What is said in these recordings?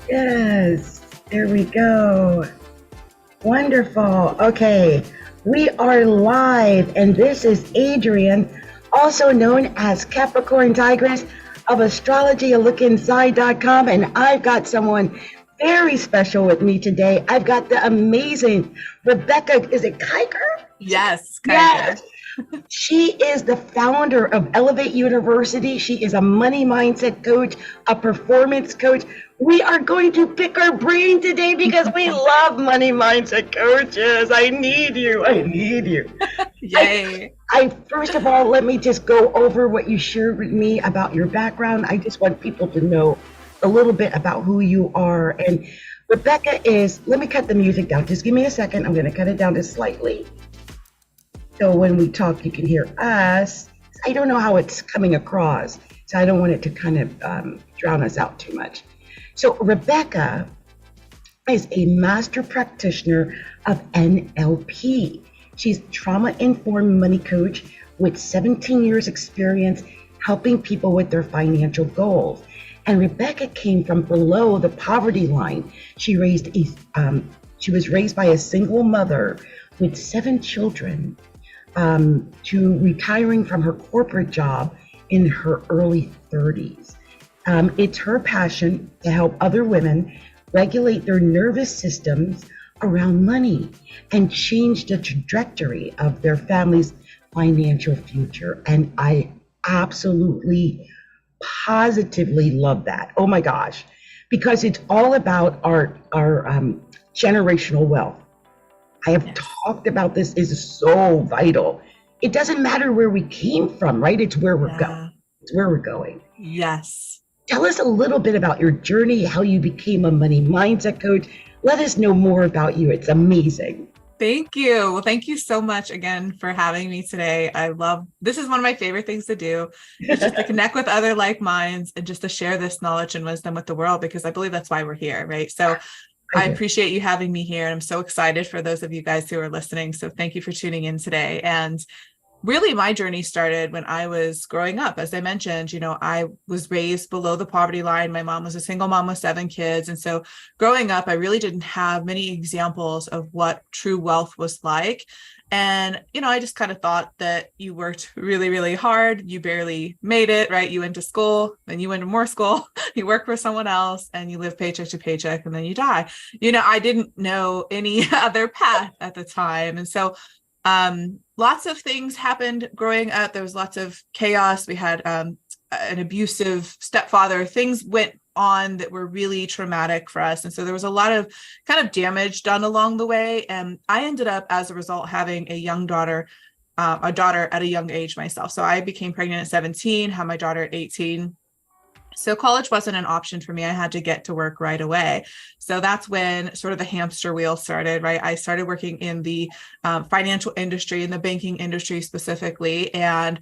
Yes, there we go. Wonderful. Okay, we are live, and this is Adrienne, also known as Capricorntigress of Astrology, a look inside.com, and I've got someone very special with me today. I've got the amazing Rebekah, is it Kiger? Yes, Kiker. Yes. She is the founder of Elevate University. She is a money mindset coach, a performance coach. We are going to pick our brain today because we love money mindset coaches. I need you. I need you. Yay. I first of all, let me just go over what you shared with me about your background. I just want people to know a little bit about who you are. And Rebekah is, let me cut the music down. Just give me a second. I'm going to cut it down just slightly. So when we talk, you can hear us. I don't know how it's coming across, so I don't want it to kind of drown us out too much. So Rebekah is a master practitioner of NLP. She's trauma-informed money coach with 17 years experience helping people with their financial goals. And Rebekah came from below the poverty line. She was raised by a single mother with 7 children. To retiring from her corporate job in her early 30s. It's her passion to help other women regulate their nervous systems around money and change the trajectory of their family's financial future. And I absolutely, positively love that. Oh my gosh, because it's all about our generational wealth. I have talked about this is so vital. It doesn't matter where we came from, right? It's where we're going. It's where we're going. Yes. Tell us a little bit about your journey, how you became a money mindset coach. Let us know more about you. It's amazing. Thank you. Well, thank you so much again for having me today. This is one of my favorite things to do. It's just to connect with other like minds and just to share this knowledge and wisdom with the world, because I believe that's why we're here, right? So I appreciate you having me here. And I'm so excited for those of you guys who are listening. So thank you for tuning in today. And really, my journey started when I was growing up. As I mentioned, I was raised below the poverty line. My mom was a single mom with 7 kids. And so growing up, I really didn't have many examples of what true wealth was like. And, I just kind of thought that you worked really, really hard. You barely made it, right? You went to school, then you went to more school, you work for someone else, and you live paycheck to paycheck, and then you die. I didn't know any other path at the time. And so lots of things happened growing up. There was lots of chaos. We had an abusive stepfather. Things went on that were really traumatic for us. And so there was a lot of kind of damage done along the way. And I ended up, as a result, having a daughter at a young age myself. So I became pregnant at 17, had my daughter at 18. So college wasn't an option for me. I had to get to work right away. So that's when sort of the hamster wheel started, right? I started working in the financial industry, in the banking industry specifically. And,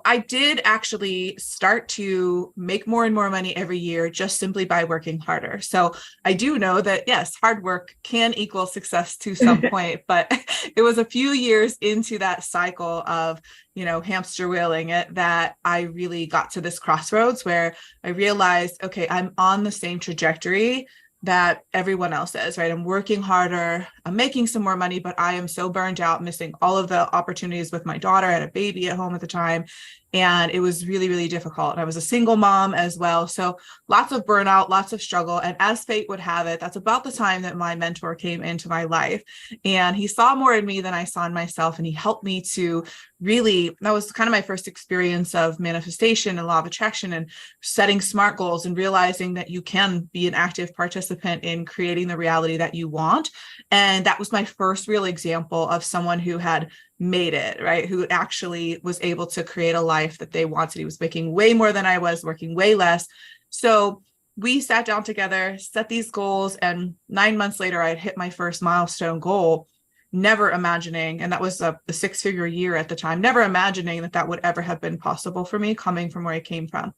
I did actually start to make more and more money every year just simply by working harder. So I do know that, yes, hard work can equal success to some point, but it was a few years into that cycle of, hamster wheeling it that I really got to this crossroads where I realized, okay, I'm on the same trajectory that everyone else is, right? I'm working harder, I'm making some more money, but I am so burned out, missing all of the opportunities with my daughter. I had a baby at home at the time, and it was really, really difficult. I was a single mom as well. So lots of burnout, lots of struggle. And as fate would have it, that's about the time that my mentor came into my life. And he saw more in me than I saw in myself. And he helped me to really, that was kind of my first experience of manifestation and law of attraction and setting SMART goals and realizing that you can be an active participant in creating the reality that you want. And that was my first real example of someone who had made it, right? Who actually was able to create a life that they wanted. He was making way more than I was, working way less. So we sat down together, set these goals, and 9 months later, I had hit my first milestone goal, never imagining, and that was a 6-figure year at the time, never imagining that would ever have been possible for me coming from where I came from.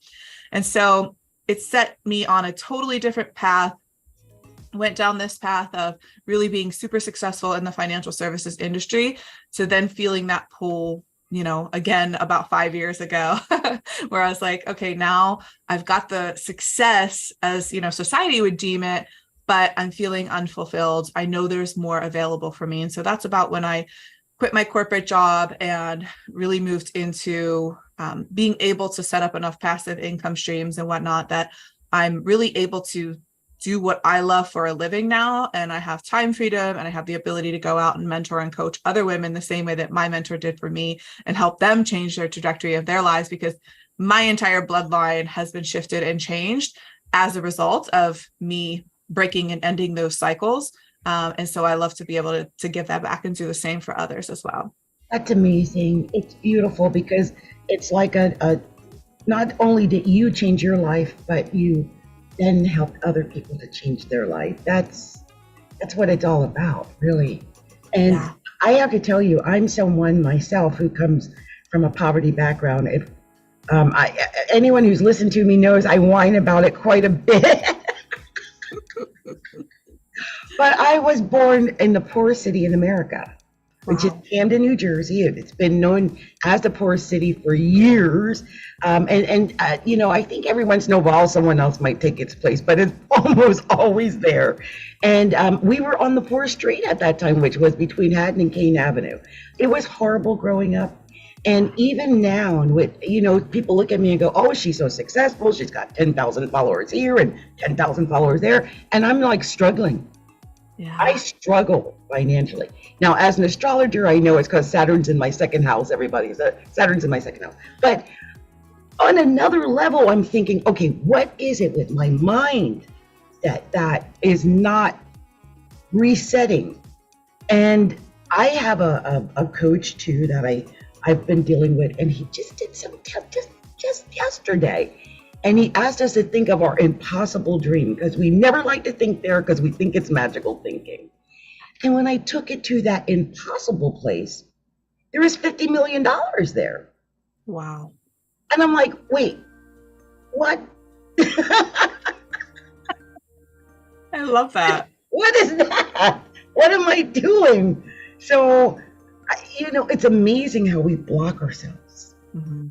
And so it set me on a totally different path. Went down this path of really being super successful in the financial services industry to then feeling that pull again, about 5 years ago, where I was like, okay, now I've got the success as, society would deem it, but I'm feeling unfulfilled. I know there's more available for me. And so that's about when I quit my corporate job and really moved into being able to set up enough passive income streams and whatnot that I'm really able to do what I love for a living now. And I have time freedom and I have the ability to go out and mentor and coach other women the same way that my mentor did for me and help them change their trajectory of their lives, because my entire bloodline has been shifted and changed as a result of me breaking and ending those cycles. And so I love to be able to give that back and do the same for others as well. That's amazing. It's beautiful because it's like not only did you change your life, but you then helped other people to change their life. That's what it's all about, really. And yeah. I have to tell you, I'm someone myself who comes from a poverty background. Anyone who's listened to me knows I whine about it quite a bit. But I was born in the poorest city in America, which is Camden, New Jersey. It's been known as the poorest city for years. I think every once in a while someone else might take its place, but it's almost always there. And we were on the poorest street at that time, which was between Haddon and Kane Avenue. It was horrible growing up. And even now, with people look at me and go, "Oh, she's so successful. She's got 10,000 followers here and 10,000 followers there," and I'm like struggling. Yeah. I struggle financially. Now, as an astrologer, I know it's because Saturn's in my second house. Saturn's in my second house. But on another level, I'm thinking, okay, what is it with my mind that is not resetting? And I have a coach too that I've been dealing with, and he just did some just yesterday. And he asked us to think of our impossible dream, because we never like to think there because we think it's magical thinking. And when I took it to that impossible place, there was $50 million there. Wow. And I'm like, wait, what? I love that. What is that? What am I doing? So, it's amazing how we block ourselves. Mm-hmm.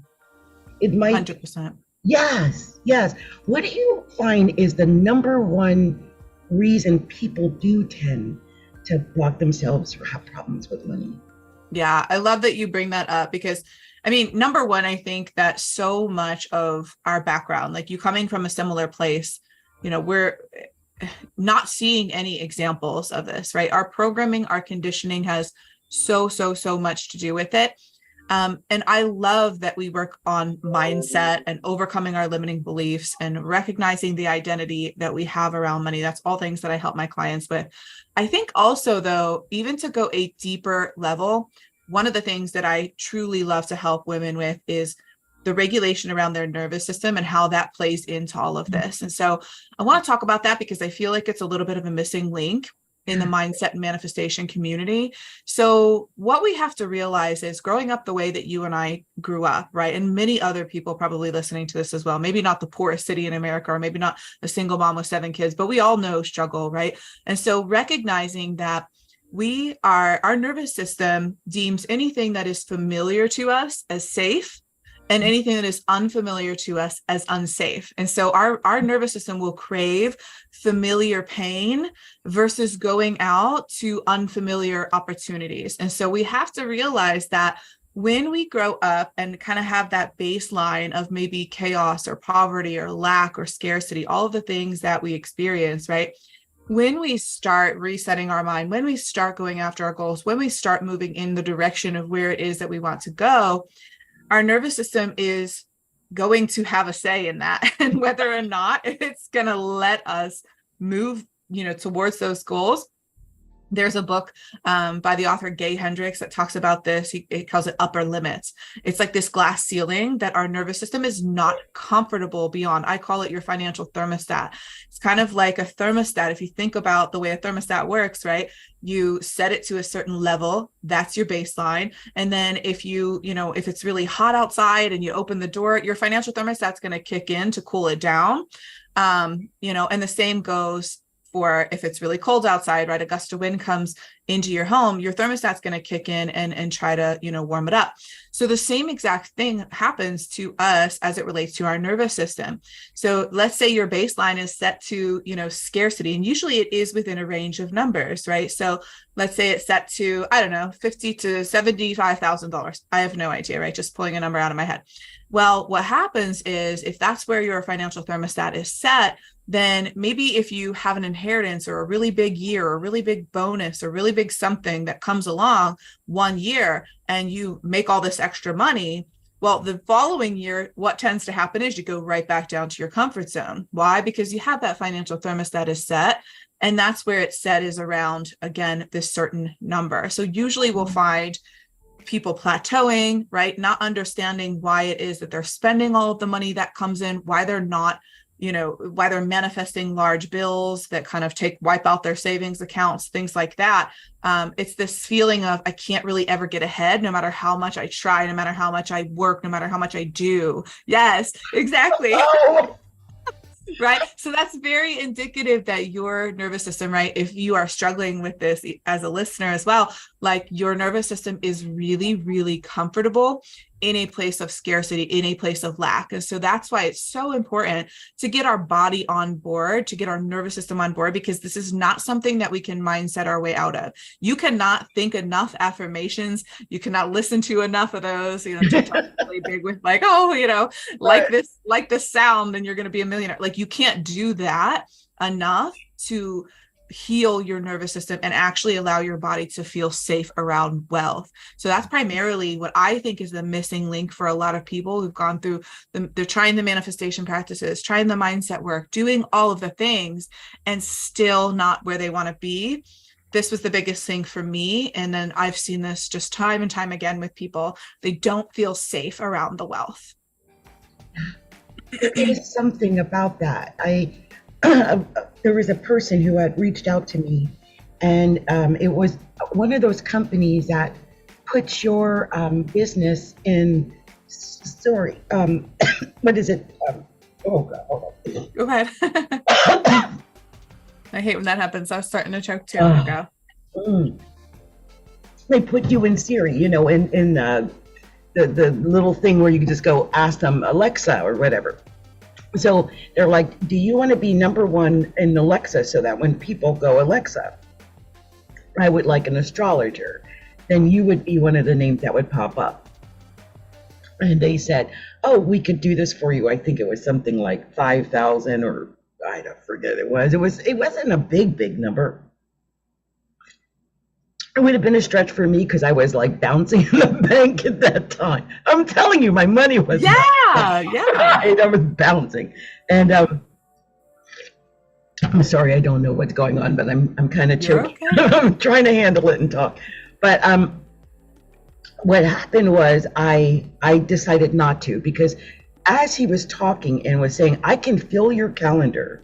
It might 100%. Yes. What do you find is the number one reason people do tend to block themselves or have problems with money? Yeah, I love that you bring that up, because number one, I think that so much of our background, like you coming from a similar place, we're not seeing any examples of this, right? Our programming, our conditioning has so much to do with it. And I love that we work on mindset and overcoming our limiting beliefs and recognizing the identity that we have around money. That's all things that I help my clients with. I think also, though, even to go a deeper level, one of the things that I truly love to help women with is the regulation around their nervous system and how that plays into all of this. And so I want to talk about that because I feel like it's a little bit of a missing link in the mindset and manifestation community. So what we have to realize is, growing up the way that you and I grew up, right? And many other people probably listening to this as well, maybe not the poorest city in America, or maybe not a single mom with 7 kids, but we all know struggle, right? And so recognizing that our nervous system deems anything that is familiar to us as safe, and anything that is unfamiliar to us as unsafe. And so our nervous system will crave familiar pain versus going out to unfamiliar opportunities. And so we have to realize that when we grow up and kind of have that baseline of maybe chaos or poverty or lack or scarcity, all of the things that we experience, right? When we start resetting our mind, when we start going after our goals, when we start moving in the direction of where it is that we want to go, our nervous system is going to have a say in that, and whether or not it's going to let us move, towards those goals. There's a book by the author Gay Hendricks that talks about this. He calls it upper limits. It's like this glass ceiling that our nervous system is not comfortable beyond. I call it your financial thermostat. It's kind of like a thermostat. If you think about the way a thermostat works, right? You set it to a certain level. That's your baseline. And then if if it's really hot outside and you open the door, your financial thermostat's going to kick in to cool it down. And the same goes or if it's really cold outside, right, a gust of wind comes into your home, your thermostat's going to kick in and try to, warm it up. So the same exact thing happens to us as it relates to our nervous system. So let's say your baseline is set to, scarcity, and usually it is within a range of numbers, right? So let's say it's set to, I don't know, $50,000 to $75,000. I have no idea, right? Just pulling a number out of my head. Well, what happens is if that's where your financial thermostat is set, then maybe if you have an inheritance or a really big year or a really big bonus or really big something that comes along one year and you make all this extra money, well, the following year, what tends to happen is you go right back down to your comfort zone. Why? Because you have that financial thermostat is set, and that's where it's set is around, again, this certain number. So usually we'll find people plateauing, right? Not understanding why it is that they're spending all of the money that comes in, why they're not, why they're manifesting large bills that kind of wipe out their savings accounts, things like that. It's this feeling of, I can't really ever get ahead, no matter how much I try, no matter how much I work, no matter how much I do. Yes, exactly. Right. So that's very indicative that your nervous system, right, if you are struggling with this as a listener as well, like your nervous system is really, really comfortable in a place of scarcity, in a place of lack. And so that's why it's so important to get our body on board, to get our nervous system on board, because this is not something that we can mindset our way out of. You cannot think enough affirmations. You cannot listen to enough of those, TikTok's really big with like, like this sound, and you're going to be a millionaire. Like, you can't do that enough to heal your nervous system and actually allow your body to feel safe around wealth. So that's primarily what I think is the missing link for a lot of people who've gone through they're trying the manifestation practices, trying the mindset work, doing all of the things, and still not where they want to be. This was the biggest thing for me. And then I've seen this just time and time again with people. They don't feel safe around the wealth. There is something about that. There was a person who had reached out to me, and it was one of those companies that puts your business in story. What is it? Oh God, hold on. Go ahead. I hate when that happens. I was starting to choke too. They put you in Siri, in the little thing where you can just go ask them Alexa or whatever. So they're like, do you want to be number one in Alexa, so that when people go, Alexa, I would like an astrologer, then you would be one of the names that would pop up. And they said, oh, we could do this for you. I think it was something like 5,000, or I don't forget it wasn't a big number. It would have been a stretch for me because I was like bouncing in the bank at that time. I'm telling you, my money was I was bouncing, and I'm sorry, I don't know what's going on, but I'm kind of choking. Okay. I'm trying to handle it and talk. But what happened was I decided not to, because as he was talking and was saying, I can fill your calendar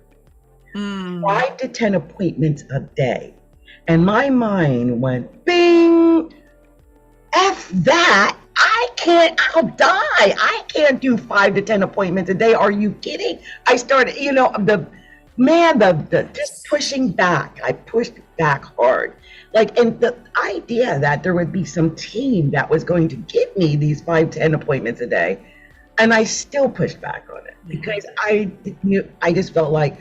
5 to 10 appointments a day. And my mind went, bing, F that. I'll die. I can't do 5 to 10 appointments a day. Are you kidding? I started, just pushing back. I pushed back hard. And the idea that there would be some team that was going to give me these 5, 10 appointments a day. And I still pushed back on it because I just felt like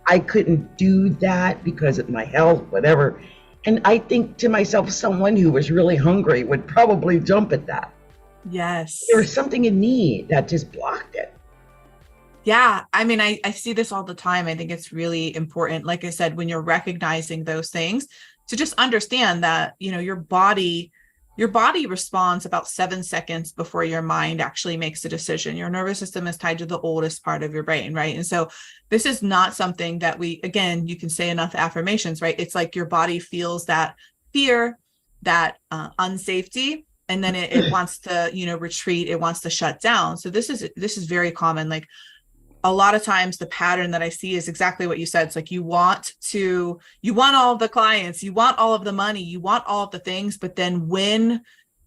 I couldn't do that because of my health, whatever. And I think to myself, someone who was really hungry would probably jump at that. Yes. There was something in me that just blocked it. Yeah. I mean, I see this all the time. I think it's really important, like I said, when you're recognizing those things, to just understand that, your body responds about 7 seconds before your mind actually makes a decision. Your nervous system is tied to the oldest part of your brain, right? And so this is not something that again, you can say enough affirmations, right? It's like your body feels that fear, that unsafety, and then it wants to, retreat. It wants to shut down. So this is very common. Like, a lot of times the pattern that I see is exactly what you said. It's like, you want all of the clients, you want all of the money, you want all of the things, but then when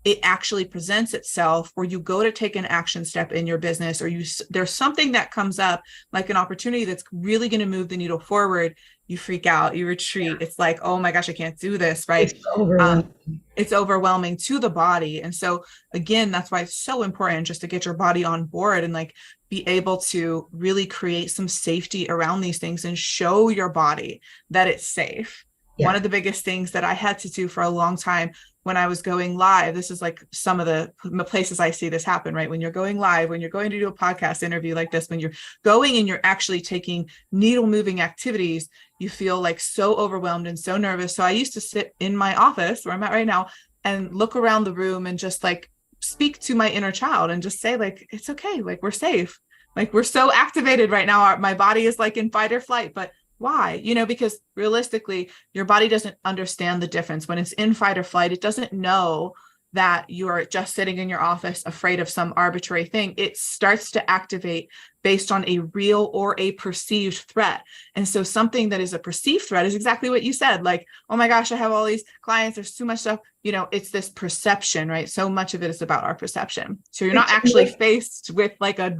it actually presents itself, or you go to take an action step in your business, or there's something that comes up, like an opportunity that's really going to move the needle forward, you freak out, you retreat. It's like, oh my gosh, I can't do this, right? It's overwhelming. It's overwhelming to the body. And so again, that's why it's so important just to get your body on board and like be able to really create some safety around these things and show your body that it's safe. Yeah. One of the biggest things that I had to do for a long time when I was going live, this is like some of the places I see this happen, right? When you're going live, when you're going to do a podcast interview like this, when you're going and you're actually taking needle moving activities, you feel like so overwhelmed and so nervous. So I used to sit in my office where I'm at right now and look around the room and just like speak to my inner child and just say like, it's okay. Like we're safe. Like we're so activated right now. My body is like in fight or flight, but why? You know, because realistically, your body doesn't understand the difference. When it's in fight or flight, it doesn't know that you're just sitting in your office afraid of some arbitrary thing. It starts to activate based on a real or a perceived threat. And so something that is a perceived threat is exactly what you said. Like, oh my gosh, I have all these clients. There's too much stuff. You know, it's this perception, right? So much of it is about our perception. So you're not actually faced with like a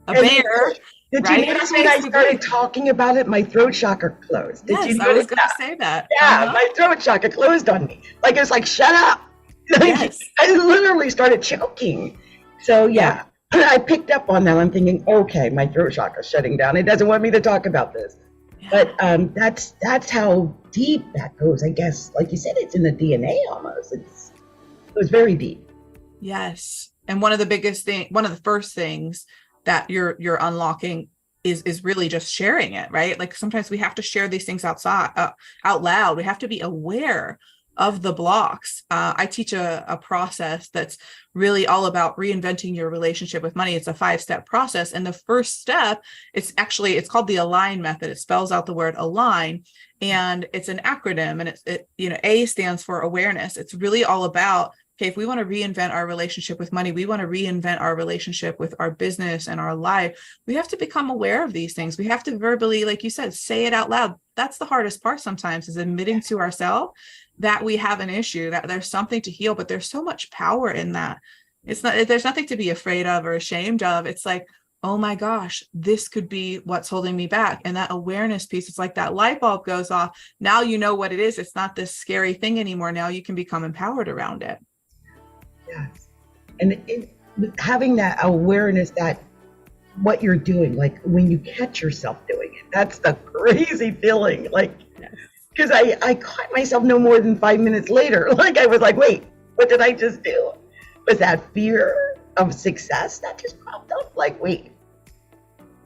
bear. Did you notice when I started talking about it, my throat chakra closed? Did you notice I was going to say that. Yeah, my throat chakra closed on me. Like, it was like, shut up. Yes. I literally started choking. So, yeah, I picked up on that. I'm thinking, okay, my throat chakra is shutting down. It doesn't want me to talk about this. Yeah. But that's how deep that goes. I guess, like you said, it's in the DNA almost. It was very deep. Yes. And one of the first things that you're unlocking is really just sharing it, right? Like sometimes we have to share these things out loud. We have to be aware of the blocks. I teach a process that's really all about reinventing your relationship with money. It's a 5-step process. And the first step, it's called the align method. It spells out the word align, and it's an acronym, and A stands for awareness. It's really all about, okay, if we want to reinvent our relationship with money, we want to reinvent our relationship with our business and our life, we have to become aware of these things. We have to verbally, like you said, say it out loud. That's the hardest part sometimes, is admitting to ourselves that we have an issue, that there's something to heal, but there's so much power in that. There's nothing to be afraid of or ashamed of. It's like, oh my gosh, this could be what's holding me back. And that awareness piece, it's like that light bulb goes off. Now you know what it is. It's not this scary thing anymore. Now you can become empowered around it. Yes. And having that awareness that what you're doing, like when you catch yourself doing it, that's the crazy feeling. Like, because I caught myself no more than 5 minutes later. Like I was like, wait, what did I just do? Was that fear of success that just popped up? Like, wait.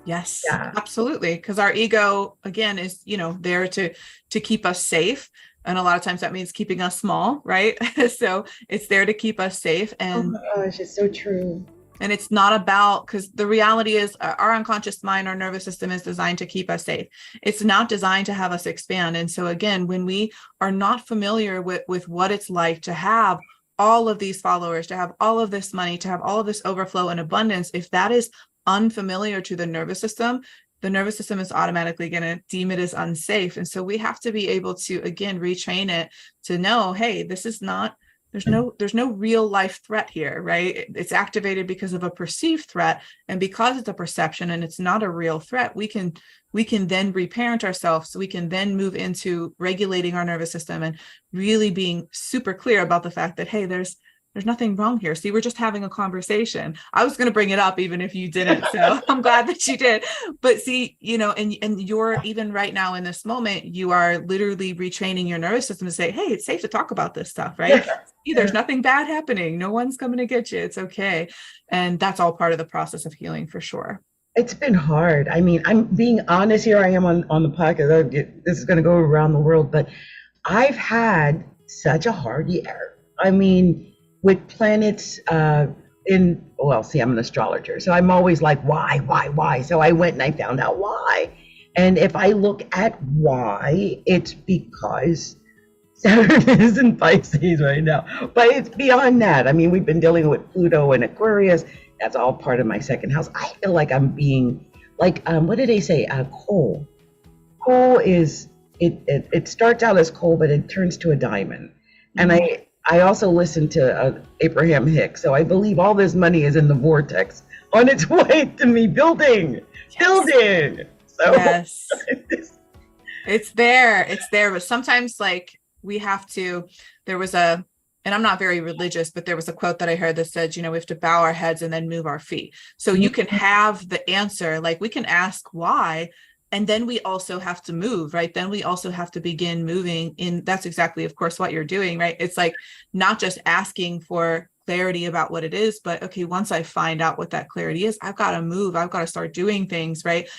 Yes, absolutely. Because our ego, again, is, there to keep us safe. And a lot of times that means keeping us small, right? So it's there to keep us safe. And oh my gosh, it's so true. And it's not about, because the reality is our unconscious mind, our nervous system is designed to keep us safe. It's not designed to have us expand. And so again, when we are not familiar with what it's like to have all of these followers, to have all of this money, to have all of this overflow and abundance, if that is unfamiliar to the nervous system is automatically going to deem it as unsafe. And so we have to be able to, again, retrain it to know, hey, this is not, there's no real life threat here, right? It's activated because of a perceived threat. And because it's a perception and it's not a real threat, we can then reparent ourselves. So we can then move into regulating our nervous system and really being super clear about the fact that, hey, there's nothing wrong here. See, we're just having a conversation. I was going to bring it up even if you didn't. So I'm glad that you did. But see, and you're even right now in this moment, you are literally retraining your nervous system to say, hey, it's safe to talk about this stuff, right? See, there's nothing bad happening. No one's coming to get you. It's okay. And that's all part of the process of healing for sure. It's been hard. I mean, I'm being honest here. I am on the podcast. This is going to go around the world, but I've had such a hard year. I mean, with planets I'm an astrologer, so I'm always like, why? So I went and I found out why. And if I look at why, it's because Saturn is in Pisces right now. But it's beyond that. I mean, we've been dealing with Pluto and Aquarius. That's all part of my second house. I feel like I'm being like, what did they say? Coal. Coal is, it starts out as coal, but it turns to a diamond. And I also listen to Abraham Hicks, so I believe all this money is in the vortex on its way to me building. So yes, it's there, but sometimes like we have to, there was a, and I'm not very religious, but there was a quote that I heard that said, we have to bow our heads and then move our feet. So you can have the answer, like we can ask why, and then we also have to move, right? Then we also have to begin moving in. That's exactly, of course, what you're doing, right? It's like not just asking for clarity about what it is, but okay, once I find out what that clarity is, I've got to move. I've got to start doing things, right?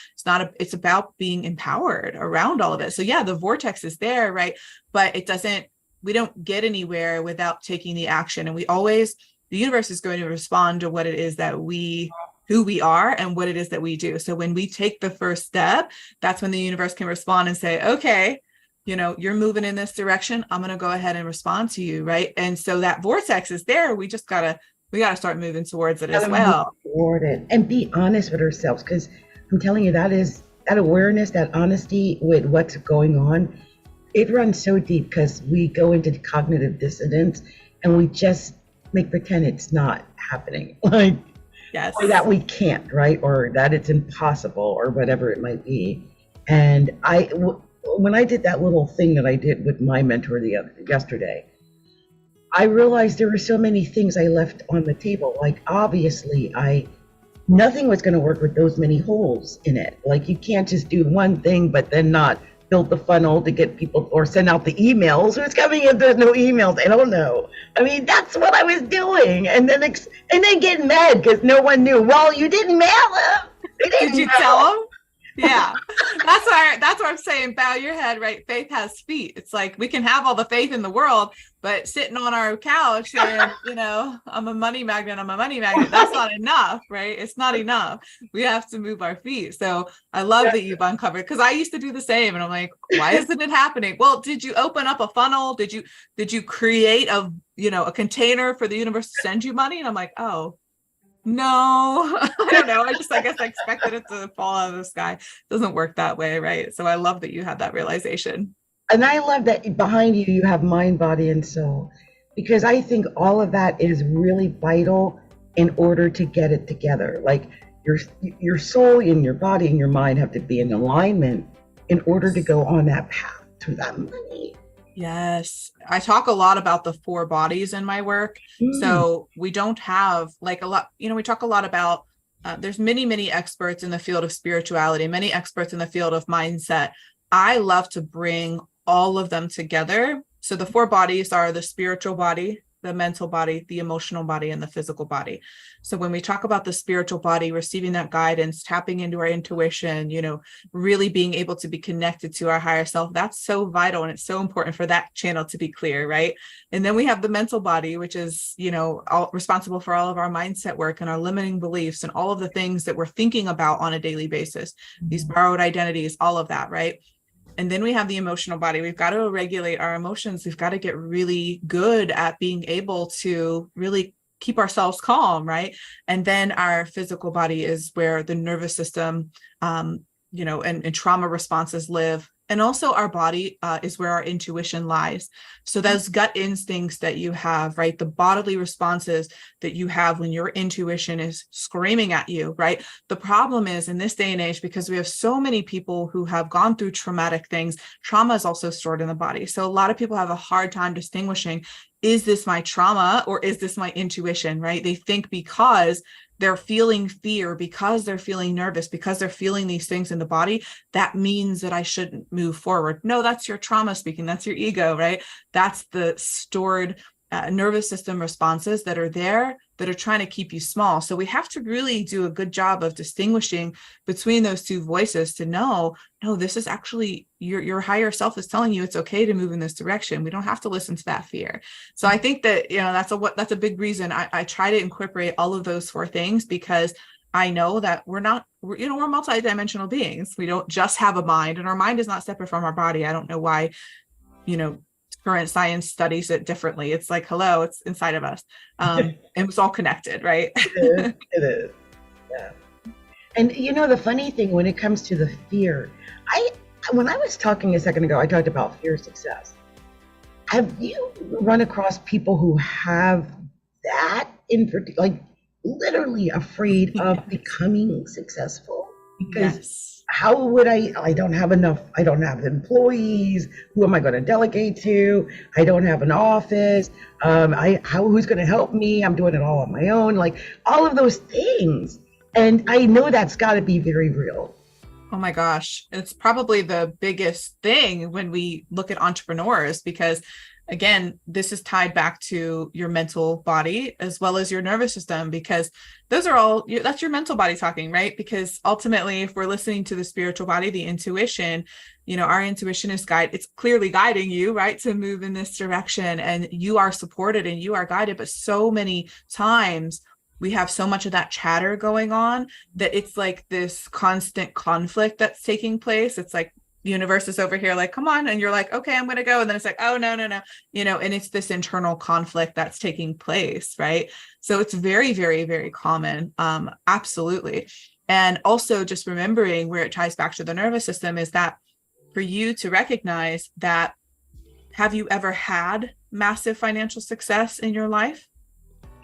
It's about being empowered around all of it. So yeah, the vortex is there, right? But we don't get anywhere without taking the action. And the universe is going to respond to what it is who we are and what it is that we do. So when we take the first step, that's when the universe can respond and say, okay, you're moving in this direction. I'm going to go ahead and respond to you. Right. And so that vortex is there. We gotta start moving towards it as well. Toward it and be honest with ourselves. Cause I'm telling you, that awareness, that honesty with what's going on, it runs so deep because we go into cognitive dissonance and we just make pretend it's not happening. Like, yes. Or that we can't, right? Or that it's impossible or whatever it might be. And when I did that little thing that I did with my mentor yesterday, I realized there were so many things I left on the table. Like, obviously, nothing was going to work with those many holes in it. Like, you can't just do one thing, but then not build the funnel to get people or send out the emails. Who's coming if there's no emails? I don't know. I mean, that's what I was doing. And then get mad because no one knew. Well, you didn't mail them. Did you tell them? Yeah, that's what I'm saying. Bow your head, right? Faith has feet. It's like we can have all the faith in the world, but sitting on our couch saying, I'm a money magnet. That's not enough, right? It's not enough. We have to move our feet. So I love that you've uncovered, because I used to do the same, and I'm like, why isn't it happening? Well, did you open up a funnel? Did you create a container for the universe to send you money? And I'm like, oh. No, I don't know. I guess I expected it to fall out of the sky. It doesn't work that way, right? So I love that you had that realization. And I love that behind you have mind, body, and soul, because I think all of that is really vital in order to get it together. Like your soul and your body and your mind have to be in alignment in order to go on that path to that money. Yes. I talk a lot about the 4 bodies in my work. So we don't have like a lot, we talk a lot about, there's many, many experts in the field of spirituality, many experts in the field of mindset. I love to bring all of them together. So the 4 bodies are the spiritual body, the mental body, the emotional body, and the physical body. So when we talk about the spiritual body, receiving that guidance, tapping into our intuition, really being able to be connected to our higher self, that's so vital. And it's so important for that channel to be clear, right? And then we have the mental body, which is, responsible for all of our mindset work and our limiting beliefs and all of the things that we're thinking about on a daily basis, these borrowed identities, all of that, right? And then we have the emotional body. We've got to regulate our emotions. We've got to get really good at being able to really keep ourselves calm, right? And then our physical body is where the nervous system, and trauma responses live. And also our body is where our intuition lies. So those gut instincts that you have, right? The bodily responses that you have when your intuition is screaming at you, right? The problem is in this day and age, because we have so many people who have gone through traumatic things, trauma is also stored in the body. So a lot of people have a hard time distinguishing, is this my trauma or is this my intuition, right? They think because they're feeling fear, because they're feeling nervous, because they're feeling these things in the body, that means that I shouldn't move forward. No, that's your trauma speaking. That's your ego, right? That's the stored nervous system responses that are there that are trying to keep you small. So we have to really do a good job of distinguishing between those 2 voices to know, no, this is actually your higher self is telling you it's okay to move in this direction. We don't have to listen to that fear. So I think that, that's a big reason I try to incorporate all of those 4 things, because I know that we're multidimensional beings. We don't just have a mind, and our mind is not separate from our body. I don't know why, current science studies it differently. It's like, hello, it's inside of us. And it's all connected, right? It is. Yeah. And the funny thing when it comes to the fear, when I was talking a second ago, I talked about fear of success. have you run across people who have that in particular, like literally afraid of becoming successful? Because Yes. how would I don't have enough, I don't have employees. Who am I going to delegate to? I don't have an office. Who's going to help me? I'm doing it all on my own. Like all of those things. And I know that's got to be very real. Oh my gosh. It's probably the biggest thing when we look at entrepreneurs, because again, this is tied back to your mental body as well as your nervous system, because those are all, that's your mental body talking, right? Because ultimately, if we're listening to the spiritual body, the intuition, our intuition is it's clearly guiding you, right, to move in this direction, and you are supported and you are guided. But so many times we have so much of that chatter going on that it's like this constant conflict that's taking place. It's like the universe is over here like, come on. And you're like, okay, I'm going to go. And then it's like, oh, no. And it's this internal conflict that's taking place. Right. So it's very, very, very common. Absolutely. And also just remembering where it ties back to the nervous system is that for you to recognize that, have you ever had massive financial success in your life?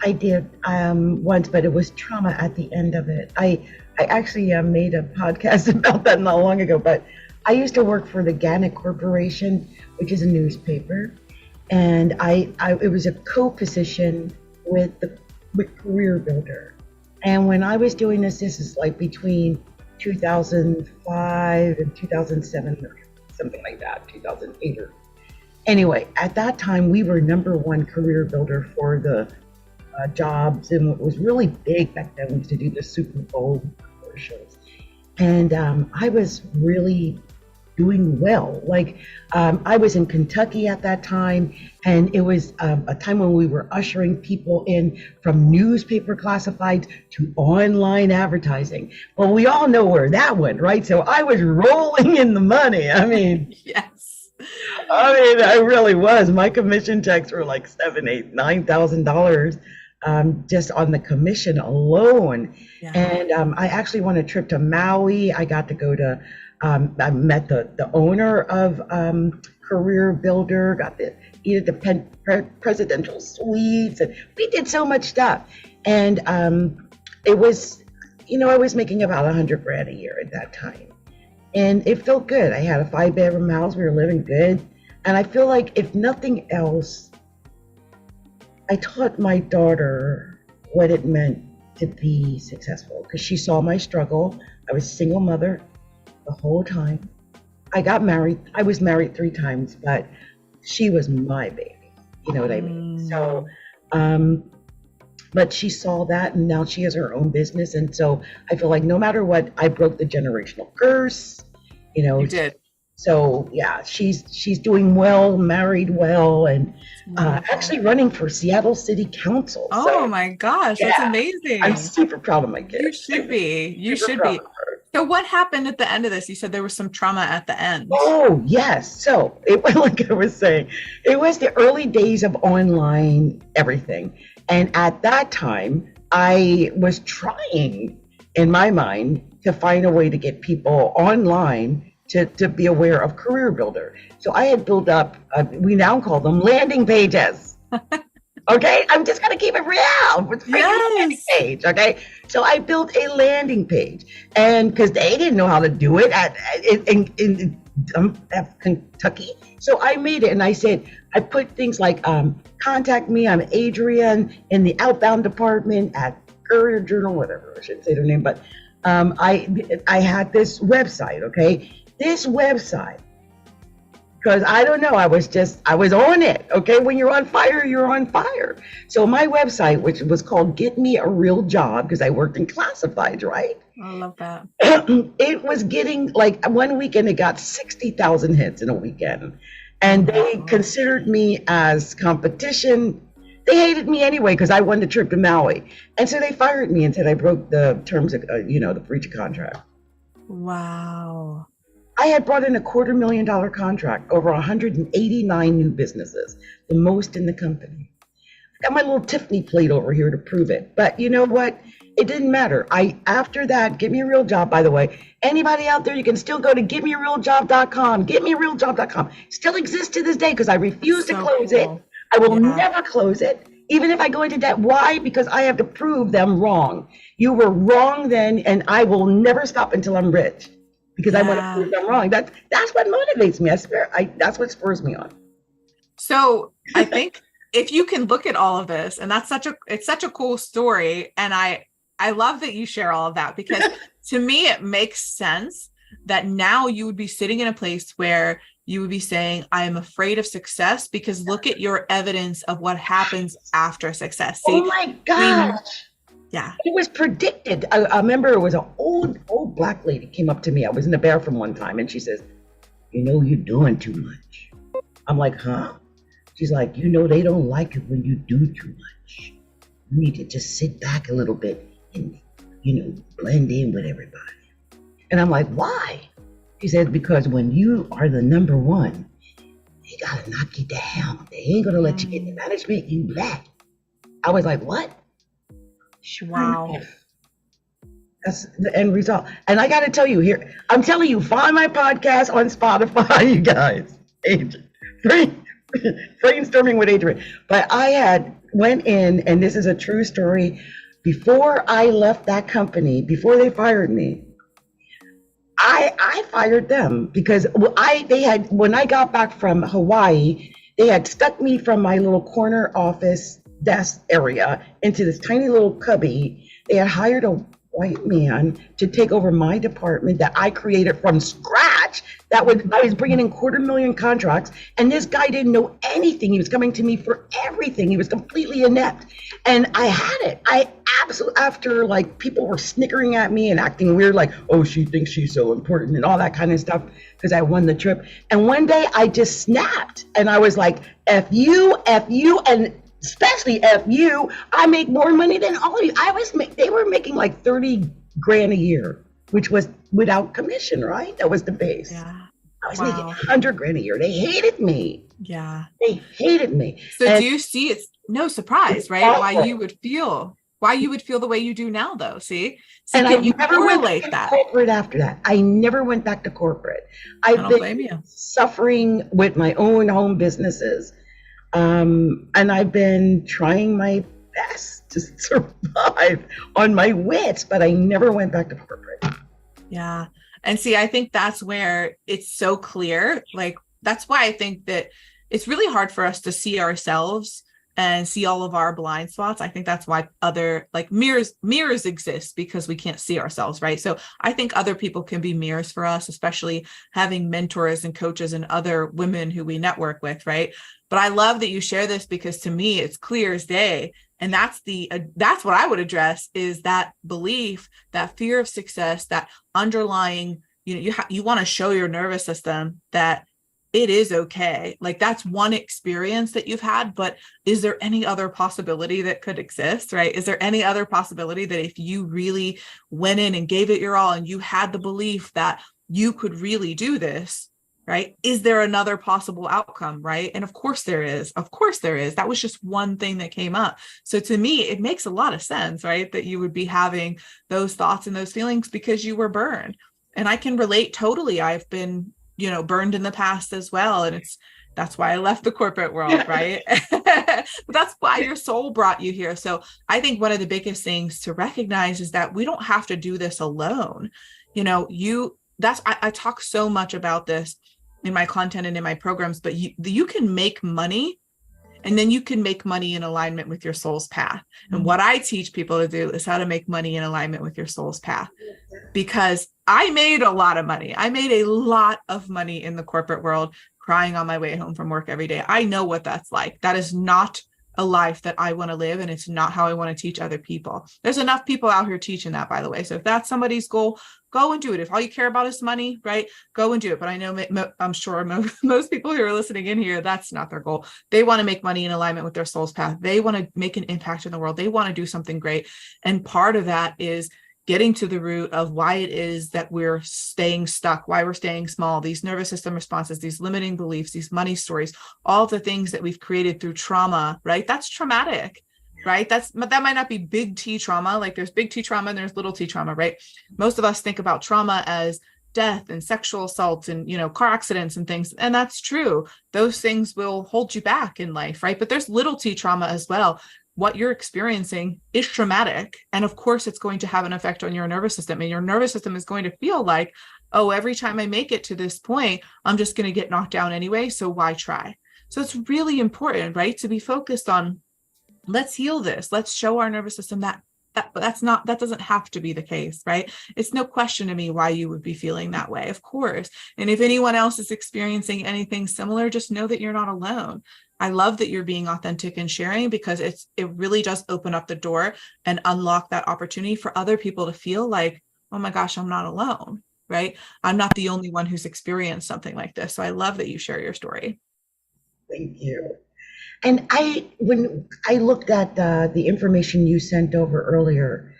I did once, but it was trauma at the end of it. I actually made a podcast about that not long ago, but I used to work for the Gannett Corporation, which is a newspaper, and it was a co-position with Career Builder. And when I was doing this is like between 2005 and 2007 or something like that, 2008 or anyway. At that time, we were #1 career builder for the jobs, and what was really big back then was to do the Super Bowl commercials. And I was really doing well. Like I was in Kentucky at that time, and it was a time when we were ushering people in from newspaper classifieds to online advertising. Well, we all know where that went, right? So I was rolling in the money. I mean, yes. I really was. My commission checks were like $7,000, $8,000, $9,000. Just on the commission alone. Yeah. And I actually won a trip to Maui. I got to go to, I met the owner of Career Builder, got to eat at the presidential suites, and we did so much stuff. And it was, I was making about $100,000 a year at that time. And it felt good. I had a 5-bedroom house. We were living good. And I feel like if nothing else, I taught my daughter what it meant to be successful, because she saw my struggle. I was a single mother the whole time. I got married. I was married 3 times, but she was my baby. You know what I mean? So, but she saw that, and now she has her own business. And so I feel like no matter what, I broke the generational curse. You did. So yeah, she's doing well, married well, and actually running for Seattle City Council. Oh so, my gosh, yeah, that's amazing! I'm super proud of my kid. You should be. You should be. So what happened at the end of this? You said there was some trauma at the end. Oh yes. So it was like I was saying, it was the early days of online everything, and at that time, I was trying in my mind to find a way to get people online to be aware of Career Builder. So I had built up, we now call them landing pages. Okay, I'm just gonna keep it real. It's a landing page, okay? So I built a landing page, and because they didn't know how to do it in Kentucky, so I made it, and I said, I put things like, contact me, I'm Adrienne in the outbound department at Courier Journal, whatever, I shouldn't say their name, but I had this website, okay? This website, because I don't know, I was on it, okay? When you're on fire, you're on fire. So my website, which was called Get Me a Real Job, because I worked in classifieds, right? I love that. It was getting, like, one weekend, it got 60,000 hits in a weekend. And they considered me as competition. They hated me anyway, because I won the trip to Maui. And so they fired me and said I broke the terms of, the breach of contract. Wow. I had brought in a $250,000 contract, over 189 new businesses, the most in the company. I got my little Tiffany plate over here to prove it. But you know what? It didn't matter. After that, Get Me a Real Job, by the way. Anybody out there, you can still go to getmearealjob.com. Getmearealjob.com. Still exists to this day because I refuse to close it. I will never close it, even if I go into debt. Why? Because I have to prove them wrong. You were wrong then, and I will never stop until I'm rich because I want to prove them wrong. That's what motivates me. I swear, that's what spurs me on. So I think if you can look at all of this, and it's such a cool story, and I love that you share all of that, because to me, it makes sense that now you would be sitting in a place where you would be saying, I am afraid of success, because look at your evidence of what happens after success. See, oh my gosh. Yeah. It was predicted. I remember it was an old black lady came up to me. I was in the bathroom one time and she says, you're doing too much. I'm like, huh? She's like, they don't like it when you do too much. You need to just sit back a little bit and, blend in with everybody. And I'm like, why? She said, because when you are the number one, they gotta knock you down. They ain't gonna let you get the management, you black. I was like, what? Wow. That's the end result. And I gotta tell you here, I'm telling you, find my podcast on Spotify, you guys. Brainstorming with Adrienne. But I went in, and this is a true story. Before I left that company, before they fired me, I fired them because when I got back from Hawaii, they had stuck me from my little corner office desk area into this tiny little cubby. They had hired a white man to take over my department that I created from scratch. I was bringing in $250,000 contracts, and this guy didn't know anything. He was coming to me for everything. He was completely inept, and I had it. After like people were snickering at me and acting weird, like, oh, she thinks she's so important and all that kind of stuff because I won the trip. And one day I just snapped, and I was like, F you, and especially F you. I make more money than all of you. They were making like $30,000 a year, which was without commission, right? That was the base. Yeah. I was making $100,000 a year. They hated me. Yeah. They hated me. So do you see, it's no surprise, right? Why you would feel the way you do now, though. See? So and I never went back that. to corporate after that. I never went back to corporate. I don't blame you. Suffering with my own home businesses. And I've been trying my best to survive on my wits, but I never went back to corporate. Yeah. And see, I think that's where it's so clear. Like, that's why I think that it's really hard for us to see ourselves and see all of our blind spots. I think that's why other like mirrors exist, because we can't see ourselves, right? So I think other people can be mirrors for us, especially having mentors and coaches and other women who we network with, right? But I love that you share this, because to me, it's clear as day. And that's what I would address, is that belief, that fear of success, that underlying, you want to show your nervous system that it is okay. Like, that's one experience that you've had, but is there any other possibility that could exist, right? Is there any other possibility that if you really went in and gave it your all and you had the belief that you could really do this, right? Is there another possible outcome, right? And of course there is. Of course there is. That was just one thing that came up. So to me, it makes a lot of sense, right? That you would be having those thoughts and those feelings because you were burned. And I can relate totally. I've been, burned in the past as well. And that's why I left the corporate world, right? But that's why your soul brought you here. So I think one of the biggest things to recognize is that we don't have to do this alone. I talk so much about this in my content and in my programs, but you can make money, and then you can make money in alignment with your soul's path. Mm-hmm. And what I teach people to do is how to make money in alignment with your soul's path, because I made a lot of money. I made a lot of money in the corporate world, crying on my way home from work every day. I know what that's like. That is not a life that I want to live, and it's not how I want to teach other people. There's enough people out here teaching that, by the way. So if that's somebody's goal, go and do it. If all you care about is money, right, go and do it. But I know, I'm sure most people who are listening in here, that's not their goal. They want to make money in alignment with their soul's path. They want to make an impact in the world. They want to do something great. And part of that is getting to the root of why it is that we're staying stuck, why we're staying small, these nervous system responses, these limiting beliefs, these money stories, all the things that we've created through trauma, right? That's traumatic. right? That might not be big T trauma. Like there's big T trauma and there's little T trauma, right? Most of us think about trauma as death and sexual assault and, car accidents and things. And that's true. Those things will hold you back in life, right? But there's little T trauma as well. What you're experiencing is traumatic. And of course, it's going to have an effect on your nervous system. And your nervous system is going to feel like, oh, every time I make it to this point, I'm just going to get knocked down anyway. So why try? So it's really important, right? To be focused on, let's heal this. Let's show our nervous system that doesn't have to be the case, right? It's no question to me why you would be feeling that way, of course. And if anyone else is experiencing anything similar, just know that you're not alone. I love that you're being authentic and sharing, because it really does open up the door and unlock that opportunity for other people to feel like, oh my gosh, I'm not alone, right? I'm not the only one who's experienced something like this. So I love that you share your story. Thank you. And when I looked at the information you sent over earlier,